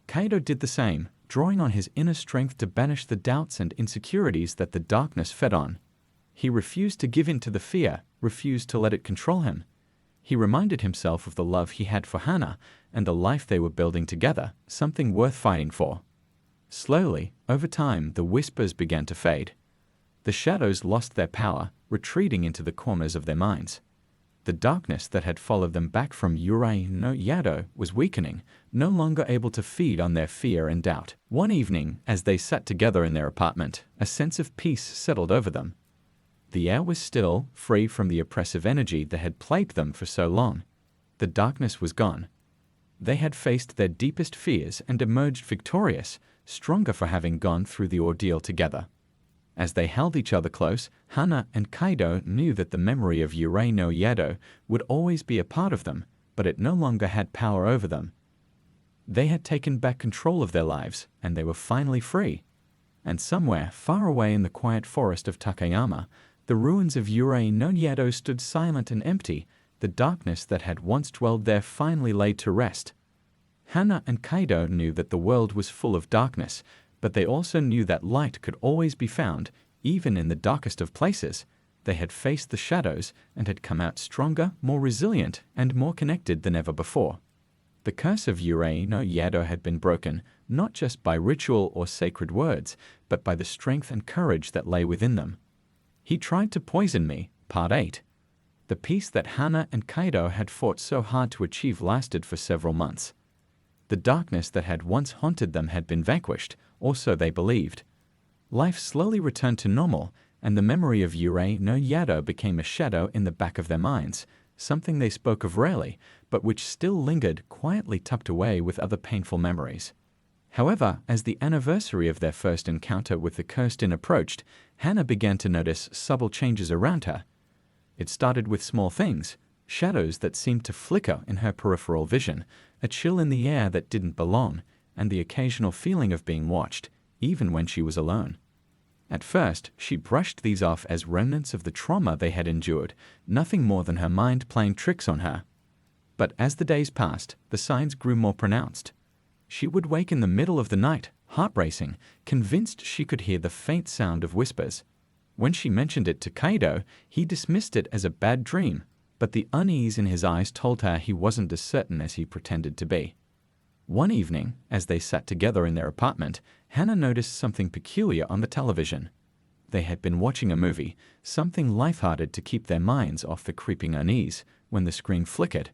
Kaido did the same, drawing on his inner strength to banish the doubts and insecurities that the darkness fed on. He refused to give in to the fear, refused to let it control him. He reminded himself of the love he had for Hana and the life they were building together, something worth fighting for. Slowly, over time, the whispers began to fade. The shadows lost their power, retreating into the corners of their minds. The darkness that had followed them back from Yurei no Yado was weakening, no longer able to feed on their fear and doubt. One evening, as they sat together in their apartment, a sense of peace settled over them. The air was still, free from the oppressive energy that had plagued them for so long. The darkness was gone. They had faced their deepest fears and emerged victorious, stronger for having gone through the ordeal together. As they held each other close, Hana and Kaido knew that the memory of Yurei no Yado would always be a part of them, but it no longer had power over them. They had taken back control of their lives, and they were finally free. And somewhere, far away in the quiet forest of Takayama, the ruins of Yurei no Yado stood silent and empty, the darkness that had once dwelled there finally laid to rest. Hana and Kaido knew that the world was full of darkness, but they also knew that light could always be found, even in the darkest of places. They had faced the shadows and had come out stronger, more resilient, and more connected than ever before. The curse of Yurei no Yado had been broken, not just by ritual or sacred words, but by the strength and courage that lay within them. He tried to poison me, Part 8. The peace that Hana and Kaido had fought so hard to achieve lasted for several months. The darkness that had once haunted them had been vanquished, or so they believed. Life slowly returned to normal, and the memory of Yurei no Yado became a shadow in the back of their minds, something they spoke of rarely, but which still lingered quietly tucked away with other painful memories. However, as the anniversary of their first encounter with the cursed inn approached, Hannah began to notice subtle changes around her. It started with small things, shadows that seemed to flicker in her peripheral vision, a chill in the air that didn't belong, and the occasional feeling of being watched, even when she was alone. At first, she brushed these off as remnants of the trauma they had endured, nothing more than her mind playing tricks on her. But as the days passed, the signs grew more pronounced. She would wake in the middle of the night, heart-racing, convinced she could hear the faint sound of whispers. When she mentioned it to Kaido, he dismissed it as a bad dream, but the unease in his eyes told her he wasn't as certain as he pretended to be. One evening, as they sat together in their apartment, Hannah noticed something peculiar on the television. They had been watching a movie, something lighthearted to keep their minds off the creeping unease, when the screen flickered.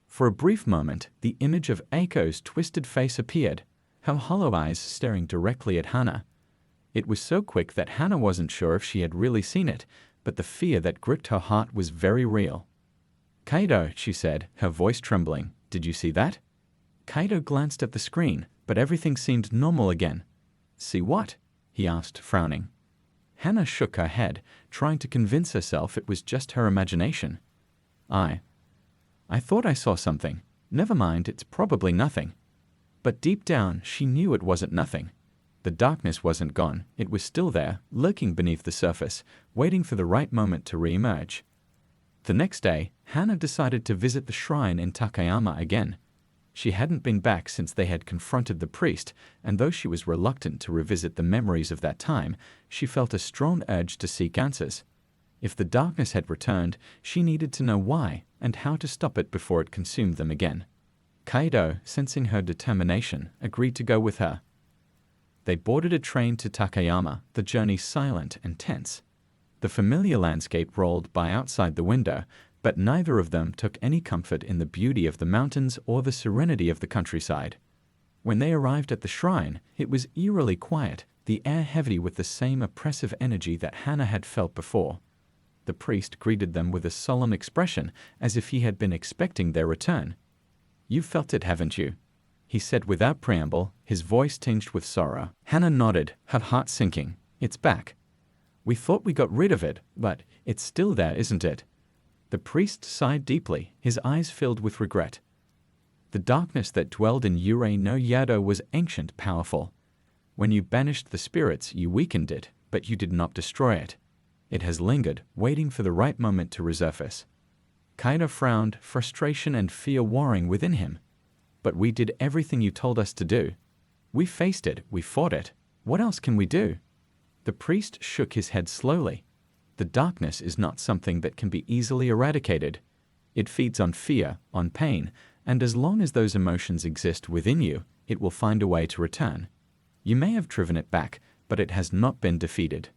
For a brief moment, the image of Aiko's twisted face appeared, her hollow eyes staring directly at Hannah. It was so quick that Hannah wasn't sure if she had really seen it, but the fear that gripped her heart was very real. "Kaido," she said, her voice trembling, "did you see that?" Kaido glanced at the screen, but everything seemed normal again. "See what?" he asked, frowning. Hannah shook her head, trying to convince herself it was just her imagination. I thought I saw something. Never mind, it's probably nothing." But deep down, she knew it wasn't nothing. The darkness wasn't gone. It was still there, lurking beneath the surface, waiting for the right moment to re-emerge. The next day, Hannah decided to visit the shrine in Takayama again. She hadn't been back since they had confronted the priest, and though she was reluctant to revisit the memories of that time, she felt a strong urge to seek answers. If the darkness had returned, she needed to know why and how to stop it before it consumed them again. Kaido, sensing her determination, agreed to go with her. They boarded a train to Takayama, the journey silent and tense. The familiar landscape rolled by outside the window, but neither of them took any comfort in the beauty of the mountains or the serenity of the countryside. When they arrived at the shrine, it was eerily quiet, the air heavy with the same oppressive energy that Hannah had felt before. The priest greeted them with a solemn expression, as if he had been expecting their return. "You've felt it, haven't you?" he said without preamble, his voice tinged with sorrow. Hannah nodded, her heart sinking. "It's back. We thought we got rid of it, but it's still there, isn't it?" The priest sighed deeply, his eyes filled with regret. The darkness that dwelled in Yurei no Yado was ancient, powerful. When you banished the spirits, you weakened it, but you did not destroy it. It has lingered, waiting for the right moment to resurface. Kaido frowned, frustration and fear warring within him. "But we did everything you told us to do. We faced it, we fought it. What else can we do?" The priest shook his head slowly. The darkness is not something that can be easily eradicated. It feeds on fear, on pain, and as long as those emotions exist within you, it will find a way to return. You may have driven it back, but it has not been defeated.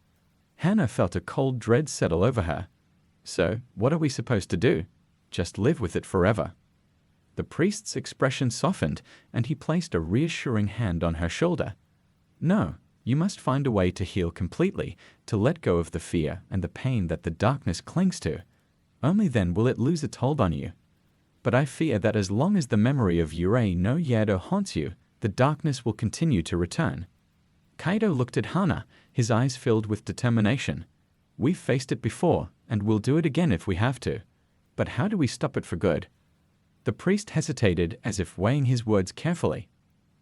Hannah felt a cold dread settle over her. "So, what are we supposed to do? Just live with it forever?" The priest's expression softened, and he placed a reassuring hand on her shoulder. "No, you must find a way to heal completely, to let go of the fear and the pain that the darkness clings to. Only then will it lose its hold on you. But I fear that as long as the memory of Yurei no Yado haunts you, the darkness will continue to return." Kaido looked at Hannah, his eyes filled with determination. "We've faced it before, and we'll do it again if we have to. But how do we stop it for good?" The priest hesitated, as if weighing his words carefully.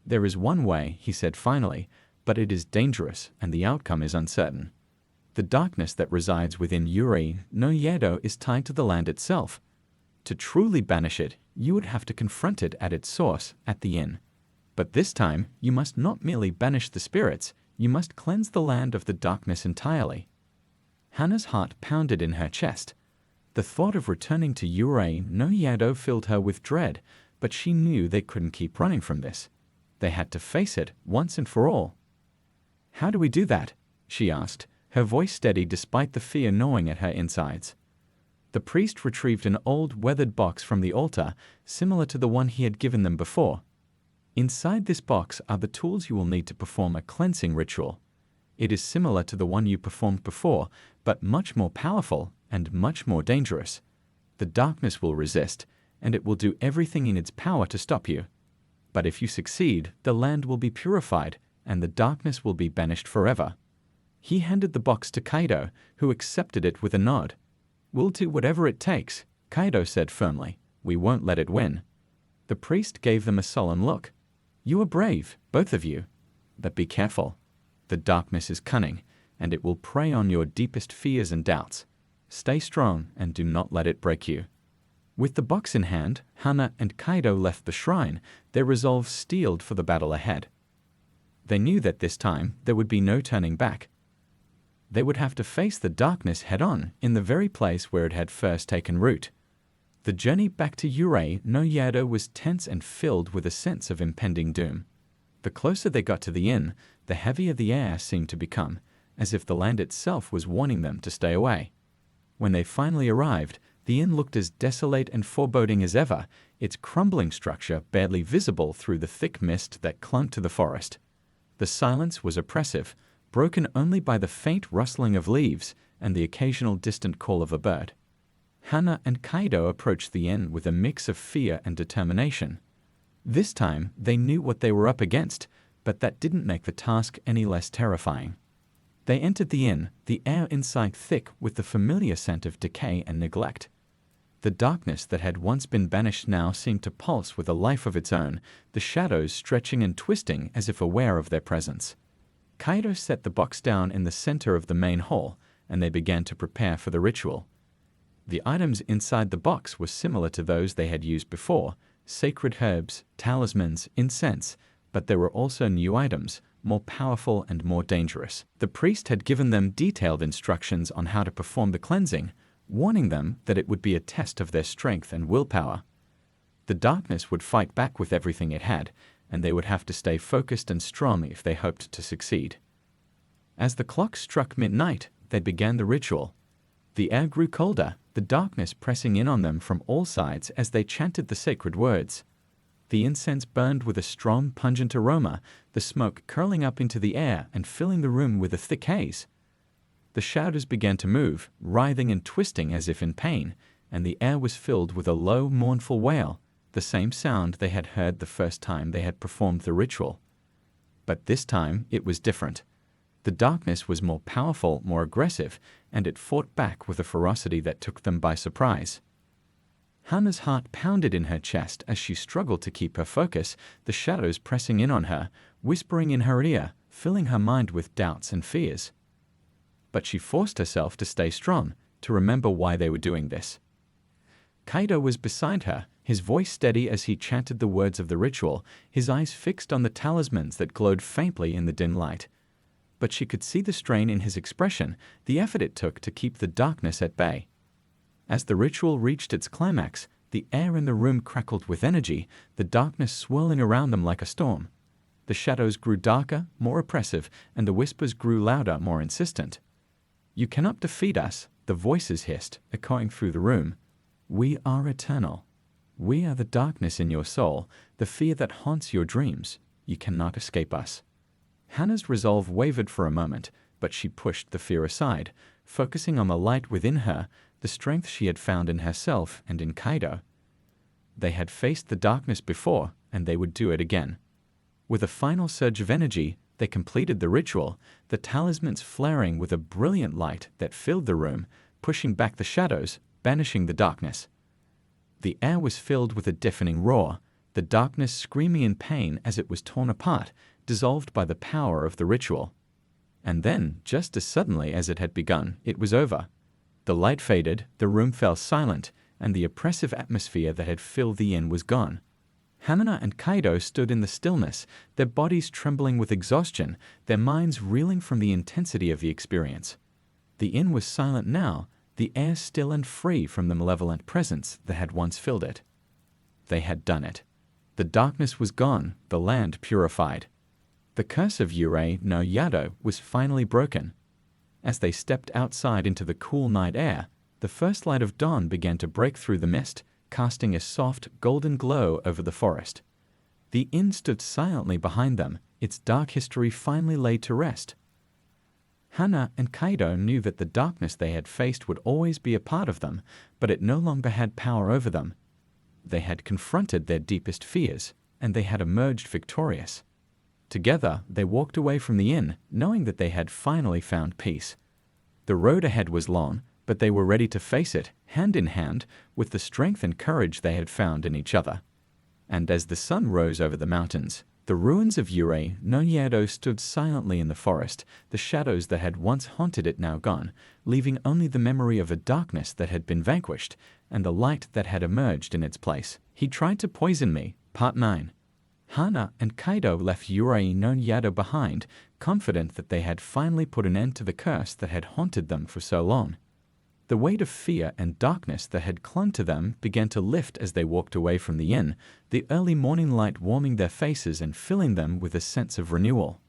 "There is one way," he said finally, "but it is dangerous, and the outcome is uncertain. The darkness that resides within Yurei no Yado is tied to the land itself. To truly banish it, you would have to confront it at its source, at the inn. But this time, you must not merely banish the spirits, you must cleanse the land of the darkness entirely." Hannah's heart pounded in her chest. The thought of returning to Yurei no Yado filled her with dread, but she knew they couldn't keep running from this. They had to face it once and for all. "How do we do that?" she asked, her voice steady despite the fear gnawing at her insides. The priest retrieved an old weathered box from the altar, similar to the one he had given them before. "Inside this box are the tools you will need to perform a cleansing ritual. It is similar to the one you performed before, but much more powerful and much more dangerous. The darkness will resist, and it will do everything in its power to stop you. But if you succeed, the land will be purified, and the darkness will be banished forever." He handed the box to Kaido, who accepted it with a nod. "We'll do whatever it takes," Kaido said firmly. "We won't let it win." The priest gave them a solemn look. "You are brave, both of you. But be careful. The darkness is cunning, and it will prey on your deepest fears and doubts. Stay strong and do not let it break you." With the box in hand, Hana and Kaido left the shrine, their resolve steeled for the battle ahead. They knew that this time there would be no turning back. They would have to face the darkness head-on in the very place where it had first taken root. The journey back to Urei no Yado was tense and filled with a sense of impending doom. The closer they got to the inn, the heavier the air seemed to become, as if the land itself was warning them to stay away. When they finally arrived, the inn looked as desolate and foreboding as ever, its crumbling structure barely visible through the thick mist that clung to the forest. The silence was oppressive, broken only by the faint rustling of leaves and the occasional distant call of a bird. Hana and Kaido approached the inn with a mix of fear and determination. This time, they knew what they were up against, but that didn't make the task any less terrifying. They entered the inn, the air inside thick with the familiar scent of decay and neglect. The darkness that had once been banished now seemed to pulse with a life of its own, the shadows stretching and twisting as if aware of their presence. Kaido set the box down in the center of the main hall, and they began to prepare for the ritual. The items inside the box were similar to those they had used before: sacred herbs, talismans, incense, but there were also new items, more powerful and more dangerous. The priest had given them detailed instructions on how to perform the cleansing, warning them that it would be a test of their strength and willpower. The darkness would fight back with everything it had, and they would have to stay focused and strong if they hoped to succeed. As the clock struck midnight, they began the ritual. The air grew colder, the darkness pressing in on them from all sides as they chanted the sacred words. The incense burned with a strong, pungent aroma, the smoke curling up into the air and filling the room with a thick haze. The shadows began to move, writhing and twisting as if in pain, and the air was filled with a low, mournful wail, the same sound they had heard the first time they had performed the ritual. But this time it was different. The darkness was more powerful, more aggressive, and it fought back with a ferocity that took them by surprise. Hana's heart pounded in her chest as she struggled to keep her focus, the shadows pressing in on her, whispering in her ear, filling her mind with doubts and fears. But she forced herself to stay strong, to remember why they were doing this. Kaido was beside her, his voice steady as he chanted the words of the ritual, his eyes fixed on the talismans that glowed faintly in the dim light. But she could see the strain in his expression, the effort it took to keep the darkness at bay. As the ritual reached its climax, the air in the room crackled with energy, the darkness swirling around them like a storm. The shadows grew darker, more oppressive, and the whispers grew louder, more insistent. "You cannot defeat us," the voices hissed, echoing through the room. "We are eternal. We are the darkness in your soul, the fear that haunts your dreams. You cannot escape us." Hana's resolve wavered for a moment, but she pushed the fear aside, focusing on the light within her, the strength she had found in herself and in Kaido. They had faced the darkness before, and they would do it again. With a final surge of energy, they completed the ritual, the talismans flaring with a brilliant light that filled the room, pushing back the shadows, banishing the darkness. The air was filled with a deafening roar, the darkness screaming in pain as it was torn apart, dissolved by the power of the ritual. And then, just as suddenly as it had begun, it was over. The light faded, the room fell silent, and the oppressive atmosphere that had filled the inn was gone. Hana and Kaido stood in the stillness, their bodies trembling with exhaustion, their minds reeling from the intensity of the experience. The inn was silent now, the air still and free from the malevolent presence that had once filled it. They had done it. The darkness was gone, the land purified. The curse of Urei no Yado was finally broken. As they stepped outside into the cool night air, the first light of dawn began to break through the mist, casting a soft, golden glow over the forest. The inn stood silently behind them, its dark history finally laid to rest. Hana and Kaido knew that the darkness they had faced would always be a part of them, but it no longer had power over them. They had confronted their deepest fears, and they had emerged victorious. Together, they walked away from the inn, knowing that they had finally found peace. The road ahead was long, but they were ready to face it, hand in hand, with the strength and courage they had found in each other. And as the sun rose over the mountains, the ruins of Yurei no Yado stood silently in the forest, the shadows that had once haunted it now gone, leaving only the memory of a darkness that had been vanquished, and the light that had emerged in its place. He tried to poison me. Part 9. Hana and Kaido left Yurei no Yado behind, confident that they had finally put an end to the curse that had haunted them for so long. The weight of fear and darkness that had clung to them began to lift as they walked away from the inn, the early morning light warming their faces and filling them with a sense of renewal.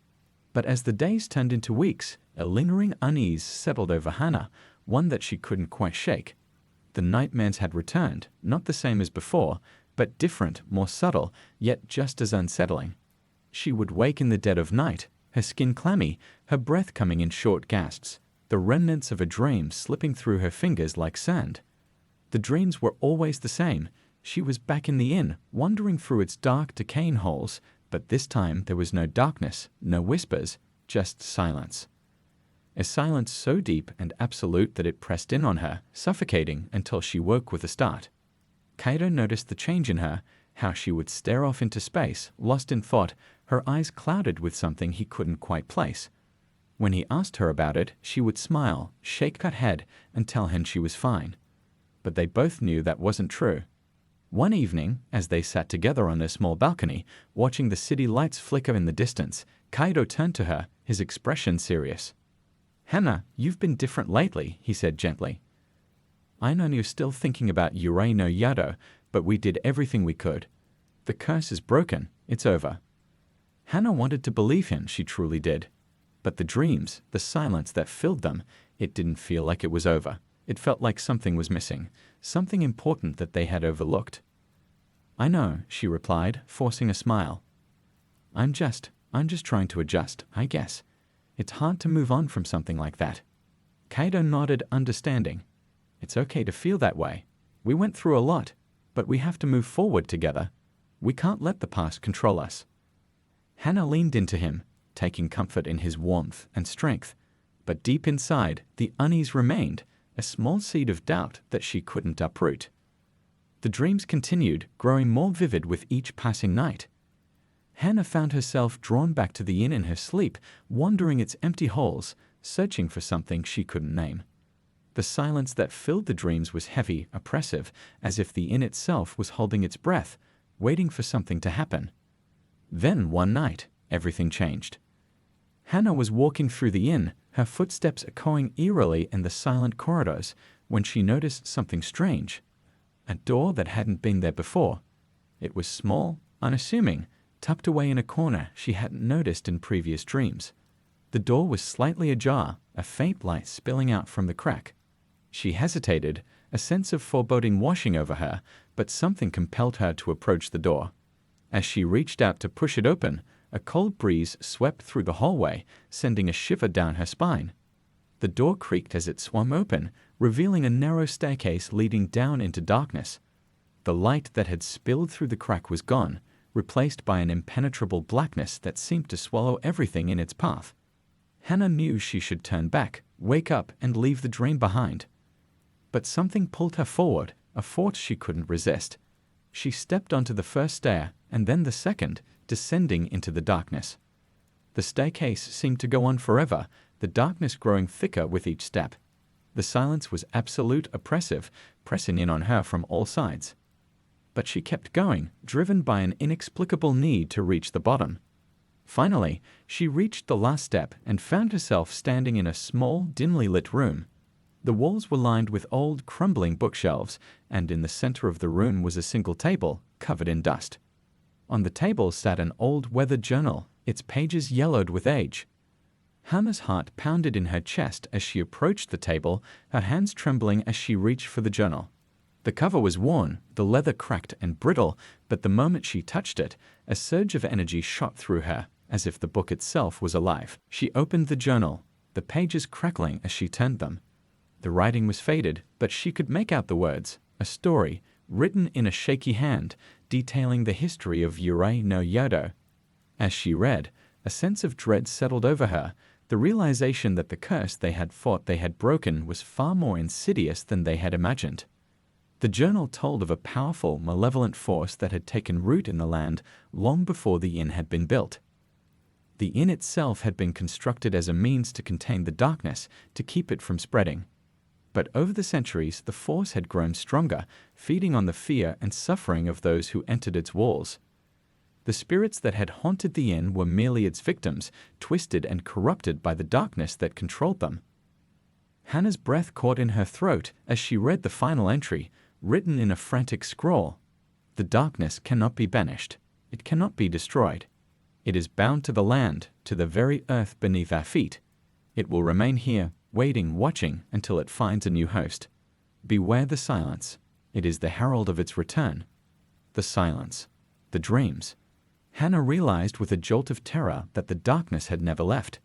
But as the days turned into weeks, a lingering unease settled over Hana, one that she couldn't quite shake. The nightmares had returned, not the same as before, but different, more subtle, yet just as unsettling. She would wake in the dead of night, her skin clammy, her breath coming in short gasps, the remnants of a dream slipping through her fingers like sand. The dreams were always the same. She was back in the inn, wandering through its dark, decaying halls, but this time there was no darkness, no whispers, just silence. A silence so deep and absolute that it pressed in on her, suffocating until she woke with a start. Kaido noticed the change in her, how she would stare off into space, lost in thought, her eyes clouded with something he couldn't quite place. When he asked her about it, she would smile, shake her head, and tell him she was fine. But they both knew that wasn't true. One evening, as they sat together on their small balcony, watching the city lights flicker in the distance, Kaido turned to her, his expression serious. "Hana, you've been different lately," he said gently. "I know you're still thinking about Yurei no Yado, but we did everything we could. The curse is broken. It's over." Hana wanted to believe him, she truly did. But the dreams, the silence that filled them, it didn't feel like it was over. It felt like something was missing, something important that they had overlooked. "I know," she replied, forcing a smile. I'm just trying to adjust, I guess. It's hard to move on from something like that." Kaido nodded, understanding. "It's okay to feel that way. We went through a lot, but we have to move forward together. We can't let the past control us." Hana leaned into him, taking comfort in his warmth and strength. But deep inside, the unease remained, a small seed of doubt that she couldn't uproot. The dreams continued, growing more vivid with each passing night. Hana found herself drawn back to the inn in her sleep, wandering its empty halls, searching for something she couldn't name. The silence that filled the dreams was heavy, oppressive, as if the inn itself was holding its breath, waiting for something to happen. Then, one night, everything changed. Hana was walking through the inn, her footsteps echoing eerily in the silent corridors, when she noticed something strange. A door that hadn't been there before. It was small, unassuming, tucked away in a corner she hadn't noticed in previous dreams. The door was slightly ajar, a faint light spilling out from the crack. She hesitated, a sense of foreboding washing over her, but something compelled her to approach the door. As she reached out to push it open, a cold breeze swept through the hallway, sending a shiver down her spine. The door creaked as it swung open, revealing a narrow staircase leading down into darkness. The light that had spilled through the crack was gone, replaced by an impenetrable blackness that seemed to swallow everything in its path. Hana knew she should turn back, wake up, and leave the dream behind. But something pulled her forward, a force she couldn't resist. She stepped onto the first stair, and then the second, descending into the darkness. The staircase seemed to go on forever, the darkness growing thicker with each step. The silence was absolute, oppressive, pressing in on her from all sides. But she kept going, driven by an inexplicable need to reach the bottom. Finally, she reached the last step and found herself standing in a small, dimly lit room. The walls were lined with old, crumbling bookshelves, and in the center of the room was a single table, covered in dust. On the table sat an old weathered journal, its pages yellowed with age. Hana's heart pounded in her chest as she approached the table, her hands trembling as she reached for the journal. The cover was worn, the leather cracked and brittle, but the moment she touched it, a surge of energy shot through her, as if the book itself was alive. She opened the journal. the pages crackling as she turned them. The writing was faded, but she could make out the words, a story, written in a shaky hand, detailing the history of Yurei no Yado. As she read, a sense of dread settled over her, the realization that the curse they had thought they had broken was far more insidious than they had imagined. The journal told of a powerful, malevolent force that had taken root in the land long before the inn had been built. The inn itself had been constructed as a means to contain the darkness, to keep it from spreading. But over the centuries, the force had grown stronger, feeding on the fear and suffering of those who entered its walls. The spirits that had haunted the inn were merely its victims, twisted and corrupted by the darkness that controlled them. Hannah's breath caught in her throat as she read the final entry, written in a frantic scrawl. The darkness cannot be banished. It cannot be destroyed. It is bound to the land, to the very earth beneath our feet. It will remain here, waiting, watching, until it finds a new host. Beware the silence. It is the herald of its return. The silence. The dreams. Hannah realized with a jolt of terror that the darkness had never left.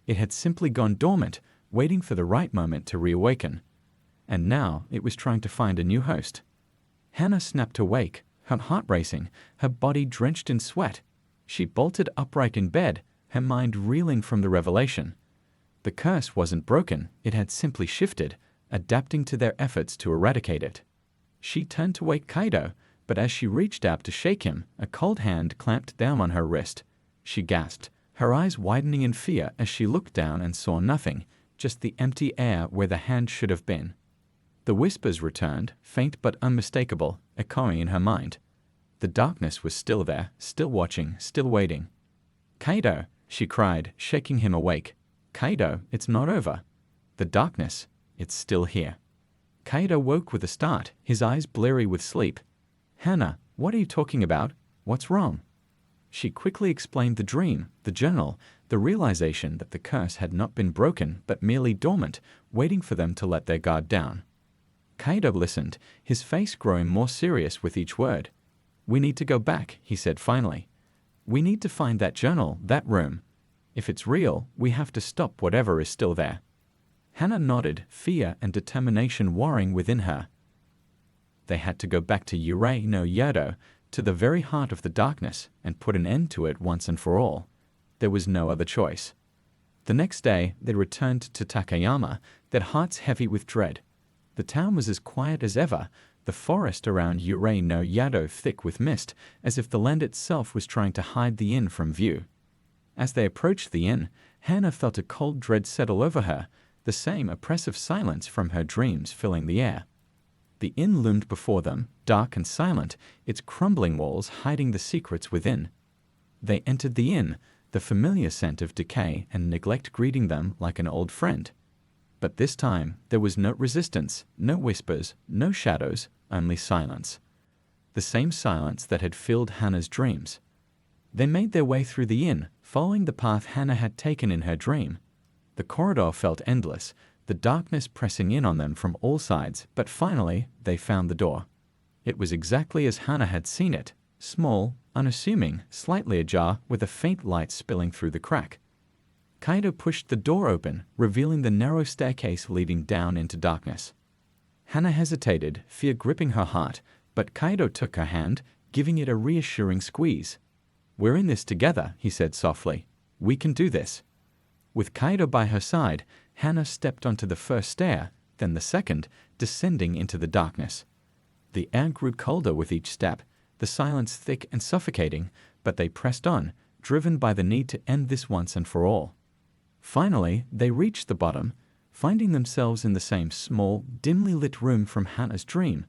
It had simply gone dormant, waiting for the right moment to reawaken. And now it was trying to find a new host. Hannah snapped awake, her heart racing, her body drenched in sweat. She bolted upright in bed, her mind reeling from the revelation. The curse wasn't broken, it had simply shifted, adapting to their efforts to eradicate it. She turned to wake Kaido, but as she reached out to shake him, a cold hand clamped down on her wrist. She gasped, her eyes widening in fear as she looked down and saw nothing, just the empty air where the hand should have been. The whispers returned, faint but unmistakable, echoing in her mind. The darkness was still there, still watching, still waiting. "Kaido," she cried, shaking him awake. "Kaido, it's not over. The darkness, it's still here." Kaido woke with a start, his eyes bleary with sleep. "Hannah, what are you talking about? What's wrong?" She quickly explained the dream, the journal, the realization that the curse had not been broken but merely dormant, waiting for them to let their guard down. Kaido listened, his face growing more serious with each word. "We need to go back," he said finally. "We need to find that journal, that room. If it's real, we have to stop whatever is still there." Hannah nodded, fear and determination warring within her. They had to go back to Yurei no Yado, to the very heart of the darkness, and put an end to it once and for all. There was no other choice. The next day, they returned to Takayama, their hearts heavy with dread. The town was as quiet as ever, the forest around Yurei no Yado thick with mist, as if the land itself was trying to hide the inn from view. As they approached the inn, Hannah felt a cold dread settle over her, the same oppressive silence from her dreams filling the air. The inn loomed before them, dark and silent, its crumbling walls hiding the secrets within. They entered the inn, the familiar scent of decay and neglect greeting them like an old friend. But this time, there was no resistance, no whispers, no shadows, only silence. The same silence that had filled Hannah's dreams. They made their way through the inn, following the path Hannah had taken in her dream. The corridor felt endless, the darkness pressing in on them from all sides, but finally, they found the door. It was exactly as Hannah had seen it, small, unassuming, slightly ajar, with a faint light spilling through the crack. Kaido pushed the door open, revealing the narrow staircase leading down into darkness. Hannah hesitated, fear gripping her heart, but Kaido took her hand, giving it a reassuring squeeze. "We're in this together," he said softly. "We can do this." With Kaido by her side, Hannah stepped onto the first stair, then the second, descending into the darkness. The air grew colder with each step, the silence thick and suffocating, but they pressed on, driven by the need to end this once and for all. Finally, they reached the bottom, finding themselves in the same small, dimly lit room from Hannah's dream.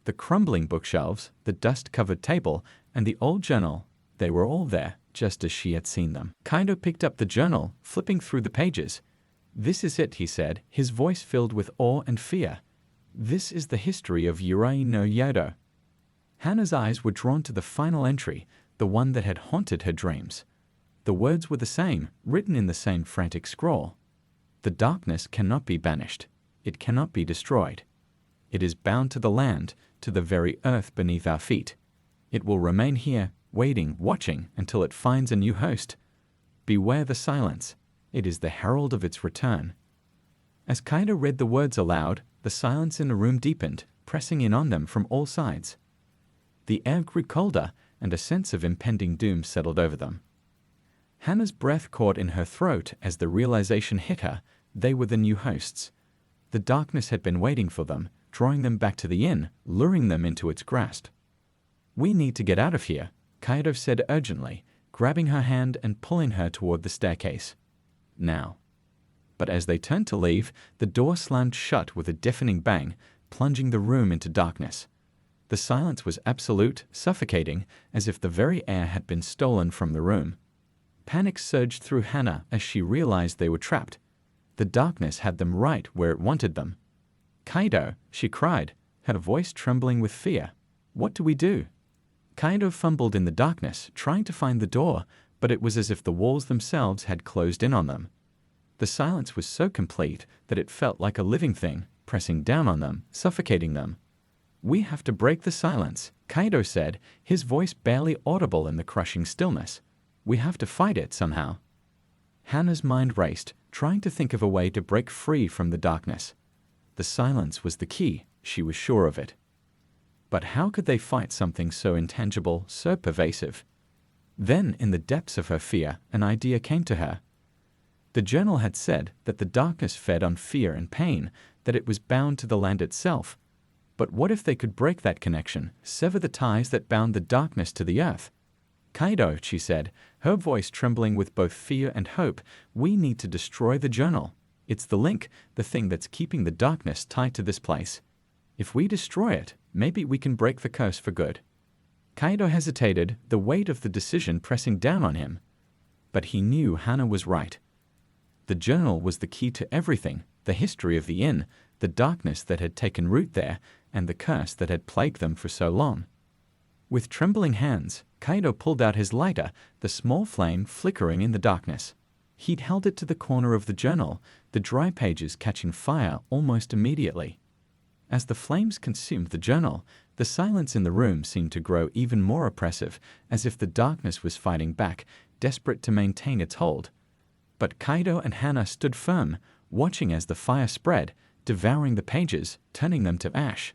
The crumbling bookshelves, the dust-covered table, and the old journal, they were all there, just as she had seen them. Kaido picked up the journal, flipping through the pages. "This is it," he said, his voice filled with awe and fear. "This is the history of Yurei no Yado." Hannah's eyes were drawn to the final entry, the one that had haunted her dreams. The words were the same, written in the same frantic scrawl. "The darkness cannot be banished. It cannot be destroyed. It is bound to the land, to the very earth beneath our feet. It will remain here, waiting, watching, until it finds a new host. Beware the silence. It is the herald of its return. As Kaido read the words aloud, the silence in the room deepened, pressing in on them from all sides. The air grew colder, and a sense of impending doom settled over them. Hannah's breath caught in her throat as the realization hit her. They were the new hosts. The darkness had been waiting for them, drawing them back to the inn, luring them into its grasp. "We need to get out of here," Kaido said urgently, grabbing her hand and pulling her toward the staircase. "Now." But as they turned to leave, the door slammed shut with a deafening bang, plunging the room into darkness. The silence was absolute, suffocating, as if the very air had been stolen from the room. Panic surged through Hannah as she realized they were trapped. The darkness had them right where it wanted them. "Kaido," she cried, her voice trembling with fear. "What do we do?" Kaido fumbled in the darkness, trying to find the door, but it was as if the walls themselves had closed in on them. The silence was so complete that it felt like a living thing, pressing down on them, suffocating them. "We have to break the silence," Kaido said, his voice barely audible in the crushing stillness. "We have to fight it somehow." Hannah's mind raced, trying to think of a way to break free from the darkness. The silence was the key, she was sure of it. But how could they fight something so intangible, so pervasive? Then, in the depths of her fear, an idea came to her. The journal had said that the darkness fed on fear and pain, that it was bound to the land itself. But what if they could break that connection, sever the ties that bound the darkness to the earth? "Kaido," she said, her voice trembling with both fear and hope, "we need to destroy the journal. It's the link, the thing that's keeping the darkness tied to this place. If we destroy it, maybe we can break the curse for good." Kaido hesitated, the weight of the decision pressing down on him. But he knew Hannah was right. The journal was the key to everything, the history of the inn, the darkness that had taken root there, and the curse that had plagued them for so long. With trembling hands, Kaido pulled out his lighter, the small flame flickering in the darkness. He'd held it to the corner of the journal, the dry pages catching fire almost immediately. As the flames consumed the journal, the silence in the room seemed to grow even more oppressive, as if the darkness was fighting back, desperate to maintain its hold. But Kaido and Hannah stood firm, watching as the fire spread, devouring the pages, turning them to ash.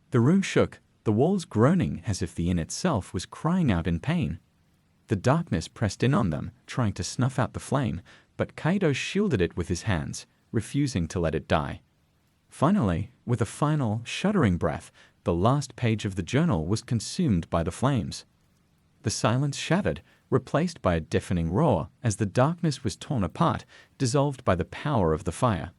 The room shook, the walls groaning as if the inn itself was crying out in pain. The darkness pressed in on them, trying to snuff out the flame, but Kaido shielded it with his hands, refusing to let it die. Finally, with a final, shuddering breath, the last page of the journal was consumed by the flames. The silence shattered, replaced by a deafening roar as the darkness was torn apart, dissolved by the power of the fire.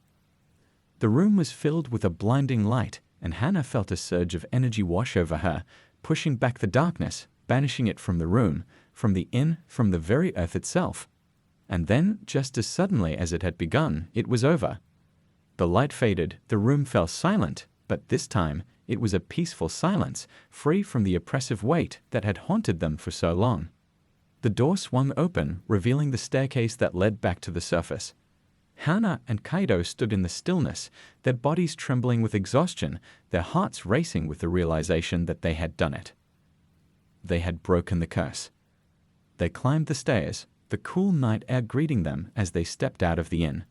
The room was filled with a blinding light, and Hannah felt a surge of energy wash over her, pushing back the darkness, banishing it from the room, from the inn, from the very earth itself. And then, just as suddenly as it had begun, it was over. The light faded, the room fell silent, but this time it was a peaceful silence, free from the oppressive weight that had haunted them for so long. The door swung open, revealing the staircase that led back to the surface. Hannah and Kaido stood in the stillness, their bodies trembling with exhaustion, their hearts racing with the realization that they had done it. They had broken the curse. They climbed the stairs, the cool night air greeting them as they stepped out of the inn.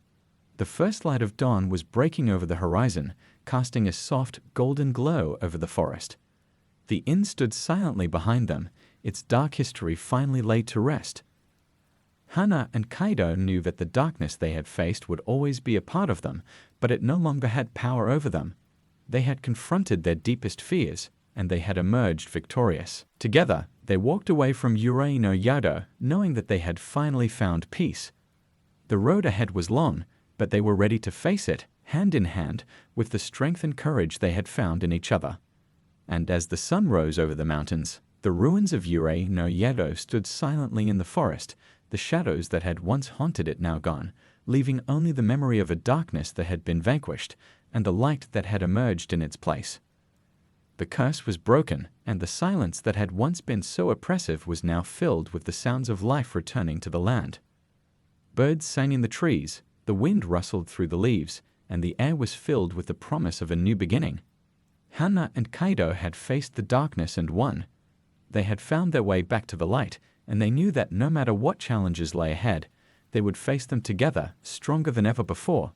The first light of dawn was breaking over the horizon, casting a soft, golden glow over the forest. The inn stood silently behind them, its dark history finally laid to rest. Hannah and Kaido knew that the darkness they had faced would always be a part of them, but it no longer had power over them. They had confronted their deepest fears, and they had emerged victorious. Together, they walked away from Urei no Yado, knowing that they had finally found peace. The road ahead was long, but they were ready to face it, hand in hand, with the strength and courage they had found in each other. And as the sun rose over the mountains, the ruins of Urei no Yado stood silently in the forest, the shadows that had once haunted it now gone, leaving only the memory of a darkness that had been vanquished, and the light that had emerged in its place. The curse was broken, and the silence that had once been so oppressive was now filled with the sounds of life returning to the land. Birds sang in the trees, the wind rustled through the leaves, and the air was filled with the promise of a new beginning. Hannah and Kaido had faced the darkness and won. They had found their way back to the light, and they knew that no matter what challenges lay ahead, they would face them together, stronger than ever before.